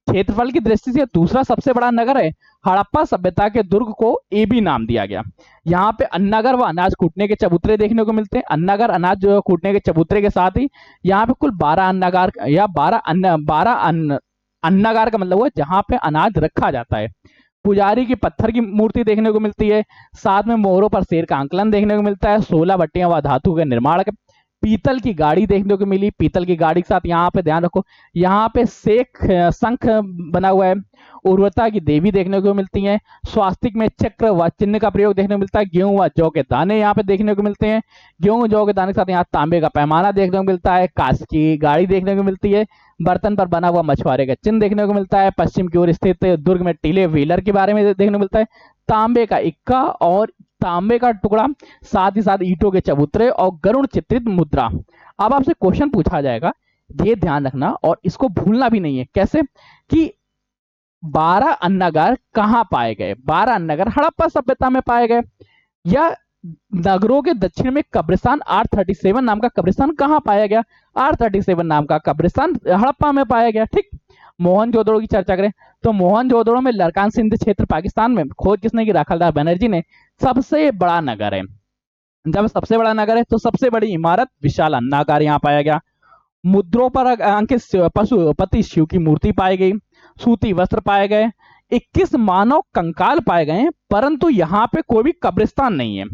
क्षेत्रफल की दृष्टि से दूसरा सबसे बड़ा नगर है। हड़प्पा सभ्यता के दुर्ग को एबी नाम दिया गया। यहाँ पे अन्नागर व अनाज कूटने के चबूतरे देखने को मिलते हैं। अन्नागर अनाज कूटने के चबूतरे के साथ ही यहाँ पे कुल 12 अन्नागार या 12 अन्नागार का मतलब हुआ जहाँ पे अनाज रखा जाता है। पुजारी की पत्थर की मूर्ति देखने को मिलती है। साथ में मोहरों पर शेर का आंकलन देखने को मिलता है। 16 भट्टियां व धातु के निर्माण। पीतल की गाड़ी देखने को मिली। पीतल की गाड़ी के साथ यहाँ पे ध्यान रखो, यहाँ पे शंख बना हुआ है। उर्वरता की देवी देखने को मिलती है। स्वास्तिक में चक्र व चिन्ह का प्रयोग देखने को मिलता है। गेहूं व जौ के दाने यहाँ पे देखने को मिलते हैं। गेहूं जौ के दाने के साथ यहाँ तांबे का पैमाना देखने को मिलता है। कांच की गाड़ी देखने को मिलती है। बर्तन पर बना हुआ मछुआरे का चिन्ह देखने को मिलता है। पश्चिम की ओर स्थित दुर्ग में टीले व्हीलर के बारे में देखने को मिलता है। तांबे का इक्का और तांबे का टुकड़ा, साथ ही साथ ईंटों के चबूतरे और गरुड़ चित्रित मुद्रा। अब आपसे क्वेश्चन पूछा जाएगा, ये ध्यान रखना और इसको भूलना भी नहीं है। कैसे कि 12 अन्नागार कहां पाए गए? 12 अन्नागार हड़प्पा सभ्यता में पाए गए। या नगरों के दक्षिण में कब्रिस्तान R37 नाम का कब्रिस्तान कहां पाया गया? R37 नाम का कब्रिस्तान हड़प्पा में पाया गया। ठीक। मोहनजोदड़ो की चर्चा करें तो मोहनजोदड़ो में लरकान सिंध क्षेत्र पाकिस्तान में खोज किसने की? राखालदार बनर्जी ने। सबसे बड़ा नगर है। जब सबसे बड़ा नगर है तो सबसे बड़ी इमारत विशाल अन्नागार यहाँ पाया गया। मुद्रों पर अंकित पशुपति शिव की मूर्ति पाई गई। सूती वस्त्र पाए गए। 21 मानव कंकाल पाए गए परंतु यहाँ पे कोई भी कब्रिस्तान नहीं है।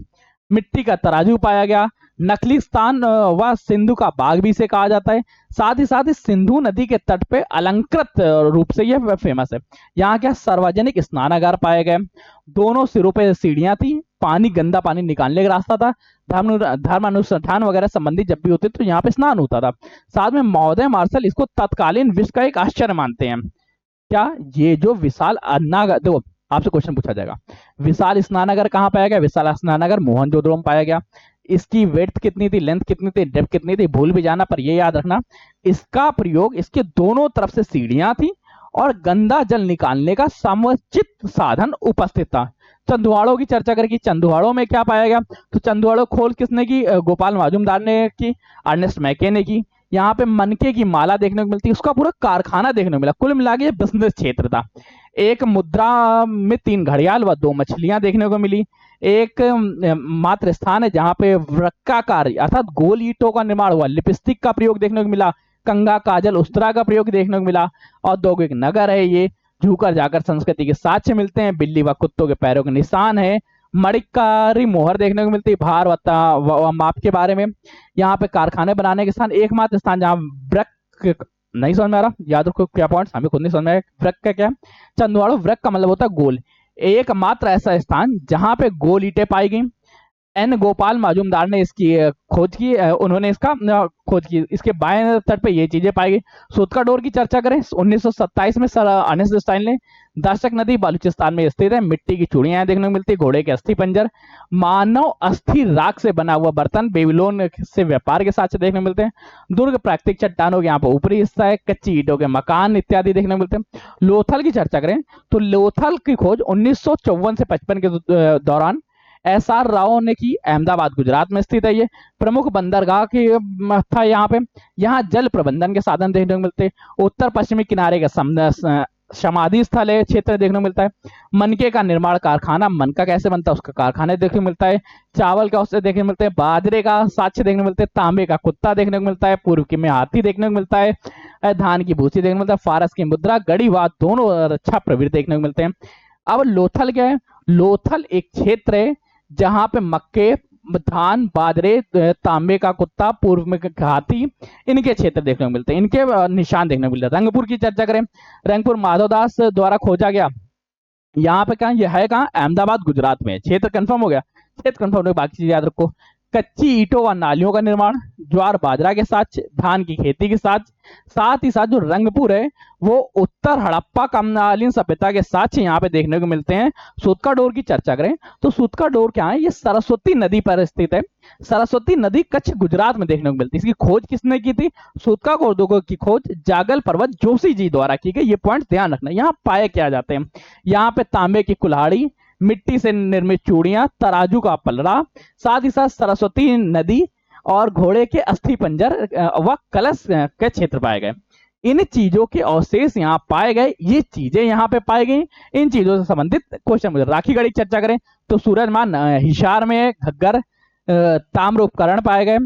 मिट्टी का तराजू पाया गया। नकली स्थान व सिंधु का बाग भी इसे कहा जाता है। साथ ही सिंधु नदी के तट पे अलंकृत रूप से यह फेमस है। यहाँ क्या सार्वजनिक स्नानागार पाए गए। दोनों सिरों पे सीढ़ियां थी। पानी, गंदा पानी निकालने का रास्ता था। धर्म अनुष्ठान वगैरह संबंधी जब भी होते तो यहाँ पे स्नान होता था। साथ में महोदय मार्शल इसको तत्कालीन विश्व का एक आश्चर्य मानते हैं। क्या ये जो विशाल अन्नागार, देखो आपसे क्वेश्चन पूछा जाएगा, विशाल स्नानागार कहाँ पाया गया? विशाल स्नानागार मोहनजोदड़ो में पाया गया। इसकी वेड्थ कितनी थी, लेंथ कितनी थी, डेप्थ कितनी थी, भूल भी जाना पर ये याद रखना इसका प्रयोग, इसके दोनों तरफ से सीढ़ियां थी और गंदा जल निकालने का समुचित साधन उपस्थित था। चंदुआड़ों की चर्चा करें, चंदुआड़ों में क्या पाया गया? तो चंदुआड़ों खोज किसने की? गोपाल माजुमदार ने की, अर्नेस्ट मैके ने की। यहाँ पे मनके की माला देखने को मिलती है, उसका पूरा कारखाना देखने को मिला। कुल मिला के बिजनेस क्षेत्र था। एक मुद्रा में 3 घड़ियाल व 2 मछलियां देखने को मिली। एक मात्र स्थान है जहां पे वृक्काकार अर्थात गोल ईंटों का निर्माण हुआ। लिपस्टिक का प्रयोग देखने को मिला। कंगा, काजल, उस्तरा का प्रयोग देखने को मिला। औद्योगिक नगर है ये। झूकर जाकर संस्कृति के साक्ष्य मिलते हैं। बिल्ली व कुत्तों के पैरों के निशान है। मणिकारी मोहर देखने को मिलती है। भार व माप के बारे में। यहाँ पे कारखाने बनाने के स्थान, एकमात्र स्थान जहाँ वृक्क, नहीं समझ में आ रहा, याद रखो क्या पॉइंट्स हमें खुद नहीं समझ में आया। वृक्क का क्या? चंदुआड़ो वृक्क का मतलब होता है गोल। एकमात्र ऐसा स्थान जहां पे गोल ईंटें पाई गई। एन गोपाल majumdar ने इसकी खोज की, उन्होंने इसका खोज की। इसके बाएं तट पे ये चीजें पाई गई। सूतका डोर की चर्चा करें, 1927 में सर अर्नेस्ट स्टाइल ने, दाशक नदी बलूचिस्तान में स्थित है, मिट्टी की चूड़ियां देखने को मिलती है, घोड़े के अस्थि पंजर, मानव अस्थि राख से बना हुआ बर्तन, बेबीलोन से व्यापार के साक्ष्य देखने को मिलते हैं, दुर्ग प्राकृतिक चट्टानों के यहाँ पर ऊपरी हिस्सा है, कच्ची ईंटों के मकान इत्यादि देखने को मिलते हैं। लोथल की चर्चा करें तो लोथल की खोज 1954 से 55 के दौरान एस.आर. राव ने की, अहमदाबाद गुजरात में स्थित है ये। प्रमुख बंदरगाह की था यहाँ पे। यहाँ जल प्रबंधन के साधन देखने को मिलते हैं। उत्तर पश्चिमी किनारे का समाधि स्थल है, क्षेत्र देखने को मिलता है। मनके का निर्माण कारखाना, मनका कैसे बनता है उसका कारखाने देखने को मिलता है। चावल का उससे देखने को मिलते हैं, बाजरे का साक्ष्य देखने को मिलते हैं, तांबे का कुत्ता देखने को मिलता है, पूर्व की में हाथी देखने को मिलता है, धान की भूसी देखने को मिलता है, फारस की मुद्रा, गढ़ीवाद दोनों रक्षा प्रवृत्ति देखने को मिलते हैं। अब लोथल क्या है? लोथल एक क्षेत्र है जहां पे मक्के, धान, बाजरे, तांबे का कुत्ता, पूर्व में हाथी, इनके क्षेत्र देखने को मिलते हैं, इनके निशान देखने को मिलते हैं। रंगपुर की चर्चा करें, रंगपुर माधवदास द्वारा खोजा गया। यहाँ पे कहा, यह है कहाँ? अहमदाबाद गुजरात में। क्षेत्र कंफर्म हो गया, क्षेत्र कंफर्म हो गया, बाकी चीज याद रखो। कच्ची ईंटों व नालियों का निर्माण, ज्वार बाजरा के साथ, धान की खेती के साथ, साथ ही साथ जो रंगपुर है वो उत्तर हड़प्पा कालीन सभ्यता के साक्ष्य यहाँ पे देखने को मिलते हैं। सूतका डोर की चर्चा करें तो सूतका डोर क्या है? ये सरस्वती नदी पर स्थित है। सरस्वती नदी कच्छ गुजरात में देखने को मिलती है। इसकी खोज किसने की थी? सूतका डोर की खोज जागल पर्वत जोशी जी द्वारा की गई। ये पॉइंट ध्यान रखना। यहाँ पाए क्या जाते हैं? यहाँ पे तांबे की कुल्हाड़ी, मिट्टी से निर्मित चूड़ियां, तराजू का पलड़ा, साथ ही साथ सरस्वती नदी और घोड़े के अस्थि पंजर व कलश के क्षेत्र पाए गए। इन चीजों के अवशेष यहाँ पाए गए, ये चीजें यहाँ पे पाई गई। इन चीजों से संबंधित क्वेश्चन मुझे राखी गढ़ी की चर्चा करें तो सूरजमान हिसार में घग्गर ताम्र उपकरण पाए गए।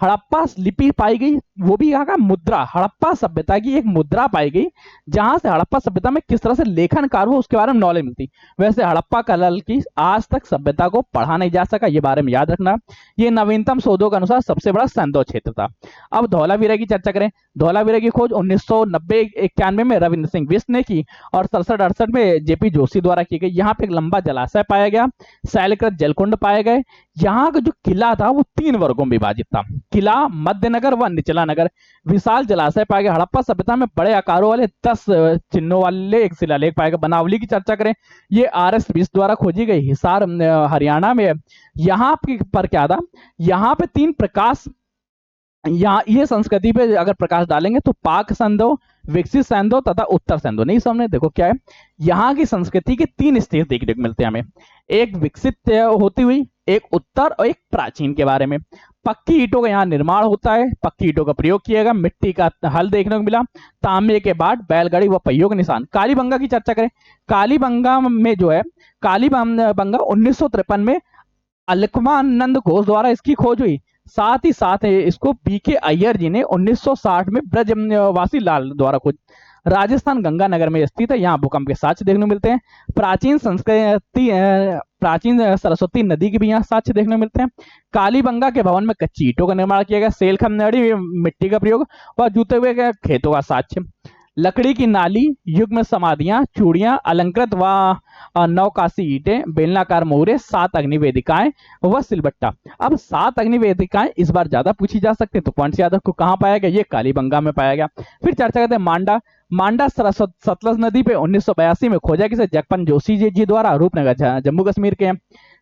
हड़प्पा लिपि पाई गई, वो भी यहाँ का मुद्रा, हड़प्पा सभ्यता की एक मुद्रा पाई गई जहां से हड़प्पा सभ्यता में किस तरह से लेखन कार्य हो उसके बारे में नॉलेज मिलती। वैसे हड़प्पा कला की आज तक सभ्यता को पढ़ा नहीं जा सका, ये बारे में याद रखना। ये नवीनतम शोधों के अनुसार सबसे बड़ा सैंदो क्षेत्र था। अब धौलावीरा की चर्चा करें, धौलावीरा की खोज 1990-91 में रविंद्र सिंह बिष्ट ने की और 67-68 में जेपी जोशी द्वारा की गई। यहाँ पे एक लंबा जलाशय पाया गया, शैलकृत जलकुंड पाए गए। यहाँ का जो किला था वो 3 वर्गों में विभाजित था, किला, मध्य नगर व निचला नगर। विशाल जलाशय पाए गए। हड़प्पा सभ्यता में बड़े आकारों वाले 10 चिन्हों वाले एक शिलालेख पाए गए। बनावली की चर्चा करें, ये आर.एस. बिष्ट द्वारा खोजी गई, हिसार हरियाणा में। यहाँ पर क्या था? यहाँ पे 3 प्रकाश, यहाँ ये संस्कृति पे अगर प्रकाश डालेंगे तो पाक सैंधव, विकसित सैंधव तथा उत्तर सैंधव। नहीं समझे? देखो क्या है, यहाँ की संस्कृति के 3 स्टेज देखने को मिलते हैं हमें। एक विकसित होती हुई, एक उत्तर और एक प्राचीन के बारे में। पक्की ईंटों का यहाँ निर्माण होता है, पक्की ईंटों का प्रयोग किया गया। मिट्टी का हल देखने को मिला, तांबे के बाद बैलगाड़ी व पहियों के निशान। कालीबंगा की चर्चा करें, कालीबंगा में जो है, कालीबंगा 1953 में अलकमानंद घोष द्वारा इसकी खोज हुई। साथ ही साथ इसको बीके अय्यर जी ने 1960 में ब्रजवासी लाल द्वारा खोज। राजस्थान गंगानगर में स्थित है, यहाँ भूकंप के साक्ष्य देखने को मिलते हैं। प्राचीन संस्कृति, प्राचीन सरस्वती नदी के भी यहाँ साक्ष्य देखने को मिलते हैं। कालीबंगा के भवन में कच्ची ईंटों का निर्माण किया गया, सेल खमनड़ी मिट्टी का प्रयोग व जूते हुए खेतों का साक्ष्य। लकड़ी की नाली, युग्म समाधियां, चूड़ियां, अलंकृत व नवकासी ईंटें, बेलनाकार मोहरे, 7 अग्निवेदिकाएं व सिलबट्टा। अब 7 अग्निवेदिकाएं इस बार ज्यादा पूछी जा सकती है, तो पॉइंट याद रखो। कहां पाया गया? ये कालीबंगा में पाया गया। फिर चर्चा करते हैं मांडा। मांडा सतलज नदी पे 1982 में खोजा किसे? जगपन जोशी जी द्वारा, रूपनगर जम्मू कश्मीर के।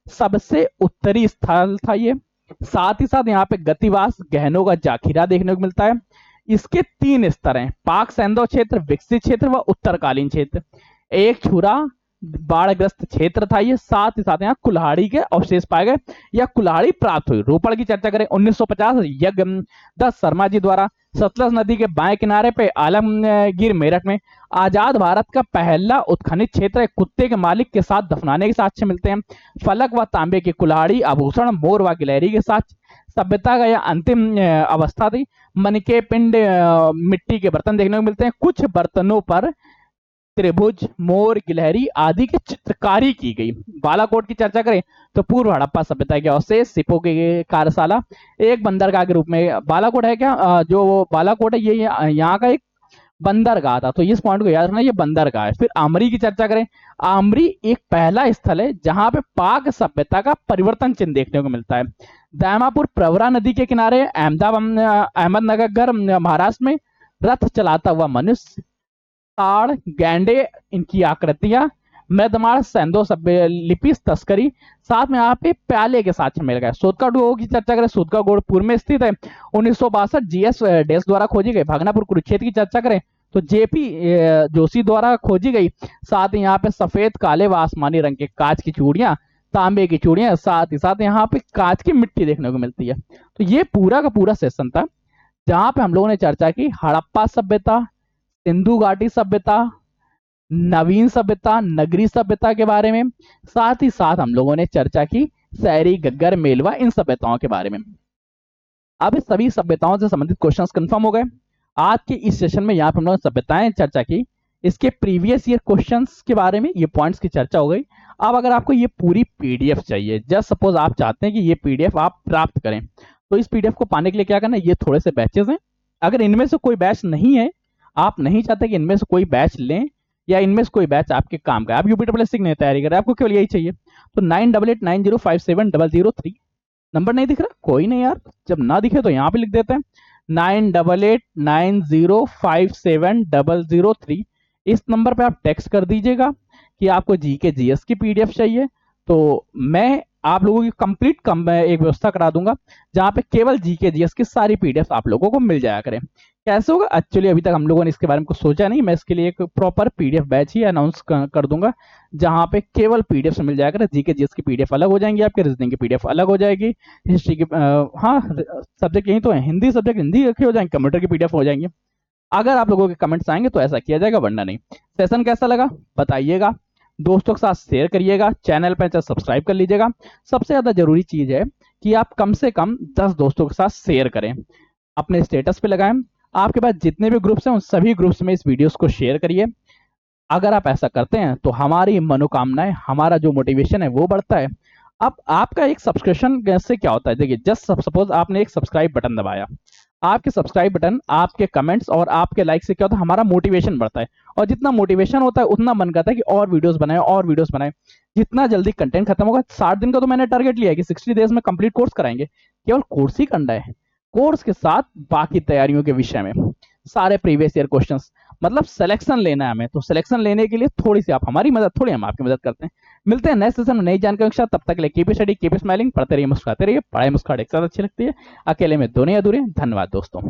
सबसे उत्तरी स्थल था ये। साथ ही साथ यहाँ पे गतिवास, गहनों का जाखिरा देखने को मिलता है। इसके 3 स्तर हैं, पाक सैंधव क्षेत्र, विकसित क्षेत्र व उत्तरकालीन क्षेत्र। एक छुरा बाढ़ग्रस्त क्षेत्र था ये। साथ ही साथ यहाँ कुल्हाड़ी के अवशेष पाए गए या कुल्हाड़ी प्राप्त हुई। रोपड़ की चर्चा करें, 1950 यज्ञ दत्त शर्मा जी द्वारा सतलज नदी के बाएं किनारे पे आलमगीर मेरठ में आजाद भारत का पहला उत्खनित क्षेत्र, कुत्ते के मालिक के साथ दफनाने के साक्ष्य मिलते हैं। फलक व तांबे की कुल्हाड़ी, आभूषण, मोर व गिलहरी के साथ सभ्यता का यह अंतिम अवस्था थी। मन के पिंड, मिट्टी के बर्तन देखने को मिलते हैं। कुछ बर्तनों पर त्रिभुज, मोर, गिलहरी आदि की चित्रकारी की गई। बालाकोट की चर्चा करें तो पूर्व हड़प्पा सभ्यता के अवशेष, सिपों की कार्यशाला, एक बंदरगाह के रूप में बालाकोट है क्या? जो बालाकोट है ये यहाँ का एक बंदरगाह था। तो इस पॉइंट को याद रखना, ये बंदरगाह है। फिर आमरी की चर्चा करें। आमरी एक पहला स्थल है जहां पे पाक सभ्यता का परिवर्तन चिन्ह देखने को मिलता है। दामापुर प्रवरा नदी के किनारे अहमदनगर महाराष्ट्र में रथ चलाता हुआ मनुष्य, ताड़, गैंडे इनकी आकृतियां, मृदमाण सेंधो सभ्य लिपि तस्करी, साथ में यहाँ पे प्याले के साथ मिल गए। सोदका गुड़ की चर्चा करें, सोदका गुड़ पूर्व में स्थित है। 1962 जीएस डेस द्वारा खोजी गई। भागनापुर कुरुक्षेत्र की चर्चा करें तो जेपी जोशी द्वारा खोजी गई। साथ ही यहाँ पे सफेद, काले व आसमानी रंग के कांच की चूड़ियां, तांबे की चूड़ियां, साथ ही साथ यहाँ पे कांच की मिट्टी देखने को मिलती है। तो ये पूरा का पूरा सेशन था जहां पे हम लोगों ने चर्चा की हड़प्पा सभ्यता, सिंधु घाटी सभ्यता, नवीन सभ्यता, नगरी सभ्यता के बारे में। साथ ही साथ हम लोगों ने चर्चा की शहरी, गग्गर, मेलवा इन सभ्यताओं के बारे में। अब इस सभी सभ्यताओं से संबंधित क्वेश्चंस कंफर्म हो गए। आज के इस सेशन में यहाँ पे हम लोगों ने सभ्यताएं चर्चा की, इसके प्रीवियस ईयर क्वेश्चंस के बारे में ये पॉइंट्स की चर्चा हो गई। अब अगर आपको ये पूरी पीडीएफ चाहिए, जस्ट सपोज आप चाहते हैं कि ये पीडीएफ आप प्राप्त करें, तो इस पीडीएफ को पाने के लिए क्या करना है, ये थोड़े से बैचेस हैं। अगर इनमें से कोई बैच नहीं है, आप नहीं चाहते कि इनमें से कोई बैच लें या इनमें से कोई बैच आपके काम का, आप यूपीडब्ल्यूएससी की नहीं तैयारी कर रहे, आपको केवल यही चाहिए, तो 9889057003 नंबर नहीं दिख रहा, कोई नहीं यार, जब ना दिखे तो यहाँ पे लिख देते हैं 9889057003। इस नंबर पे आप टेक्स्ट कर दीजिएगा कि आपको जीके जीएस की पीडीएफ चाहिए, तो मैं आप लोगों की कंप्लीट एक व्यवस्था करा दूंगा जहां पे केवल जीके जीएस की सारी पीडीएफ आप लोगों को मिल जाया करें। कैसे होगा, एक्चुअली अभी तक हम लोगों ने इसके बारे में कुछ सोचा नहीं, मैं इसके लिए एक प्रॉपर पीडीएफ बैच ही अनाउंस कर दूंगा जहां पे केवल पीडीएफ से मिल जाएगा। जीके जीएस की पीडीएफ अलग हो जाएंगी, आपके रीजनिंग की पीडीएफ अलग हो जाएगी, हिस्ट्री की हाँ सब्जेक्ट यही तो है, हिंदी सब्जेक्ट हिंदी रखे हो जाएंगे, कंप्यूटर की पीडीएफ हो जाएंगे। अगर आप लोगों के कमेंट्स आएंगे तो ऐसा किया जाएगा, वरना नहीं। सेशन कैसा लगा बताइएगा, दोस्तों के साथ शेयर करिएगा, चैनल पर सब्सक्राइब कर लीजिएगा। सबसे ज्यादा जरूरी चीज है कि आप कम से कम 10 दोस्तों के साथ शेयर करें, अपने स्टेटस पे लगाएं। आपके पास जितने भी ग्रुप्स हैं उन सभी ग्रुप्स में इस वीडियोस को शेयर करिए। अगर आप ऐसा करते हैं तो हमारी मनोकामनाएं, हमारा जो मोटिवेशन है वो बढ़ता है। अब आपका एक सब्सक्रिप्शन से क्या होता है, देखिए जस्ट सपोज आपने एक सब्सक्राइब बटन दबाया, आपके सब्सक्राइब बटन, आपके कमेंट्स और आपके लाइक से क्या होता है, हमारा मोटिवेशन बढ़ता है, और जितना मोटिवेशन होता है उतना मन करता है कि और वीडियोस बनाए और वीडियोस बनाए। जितना जल्दी कंटेंट खत्म होगा, 60 दिन का तो मैंने टारगेट लिया है कि 60 डेज में कंप्लीट कोर्स कराएंगे, केवल कोर्स ही करना है, कोर्स के साथ बाकी तैयारियों के विषय में सारे प्रीवियस ईयर क्वेश्चंस, मतलब सिलेक्शन लेना है हमें, तो सिलेक्शन लेने के लिए थोड़ी सी आप हमारी मदद, थोड़ी हम आपकी मदद करते हैं। मिलते हैं नेक्स्ट सेशन में नई जानकारी के साथ, तब तक के लिए कीप स्टडी, कीप स्माइलिंग, पढ़ते रहिए, मुस्कुराते रहिए, पढ़ाई मुस्कुराहट एक साथ अच्छी लगती है, अकेले में दोनों अधूरे। धन्यवाद दोस्तों।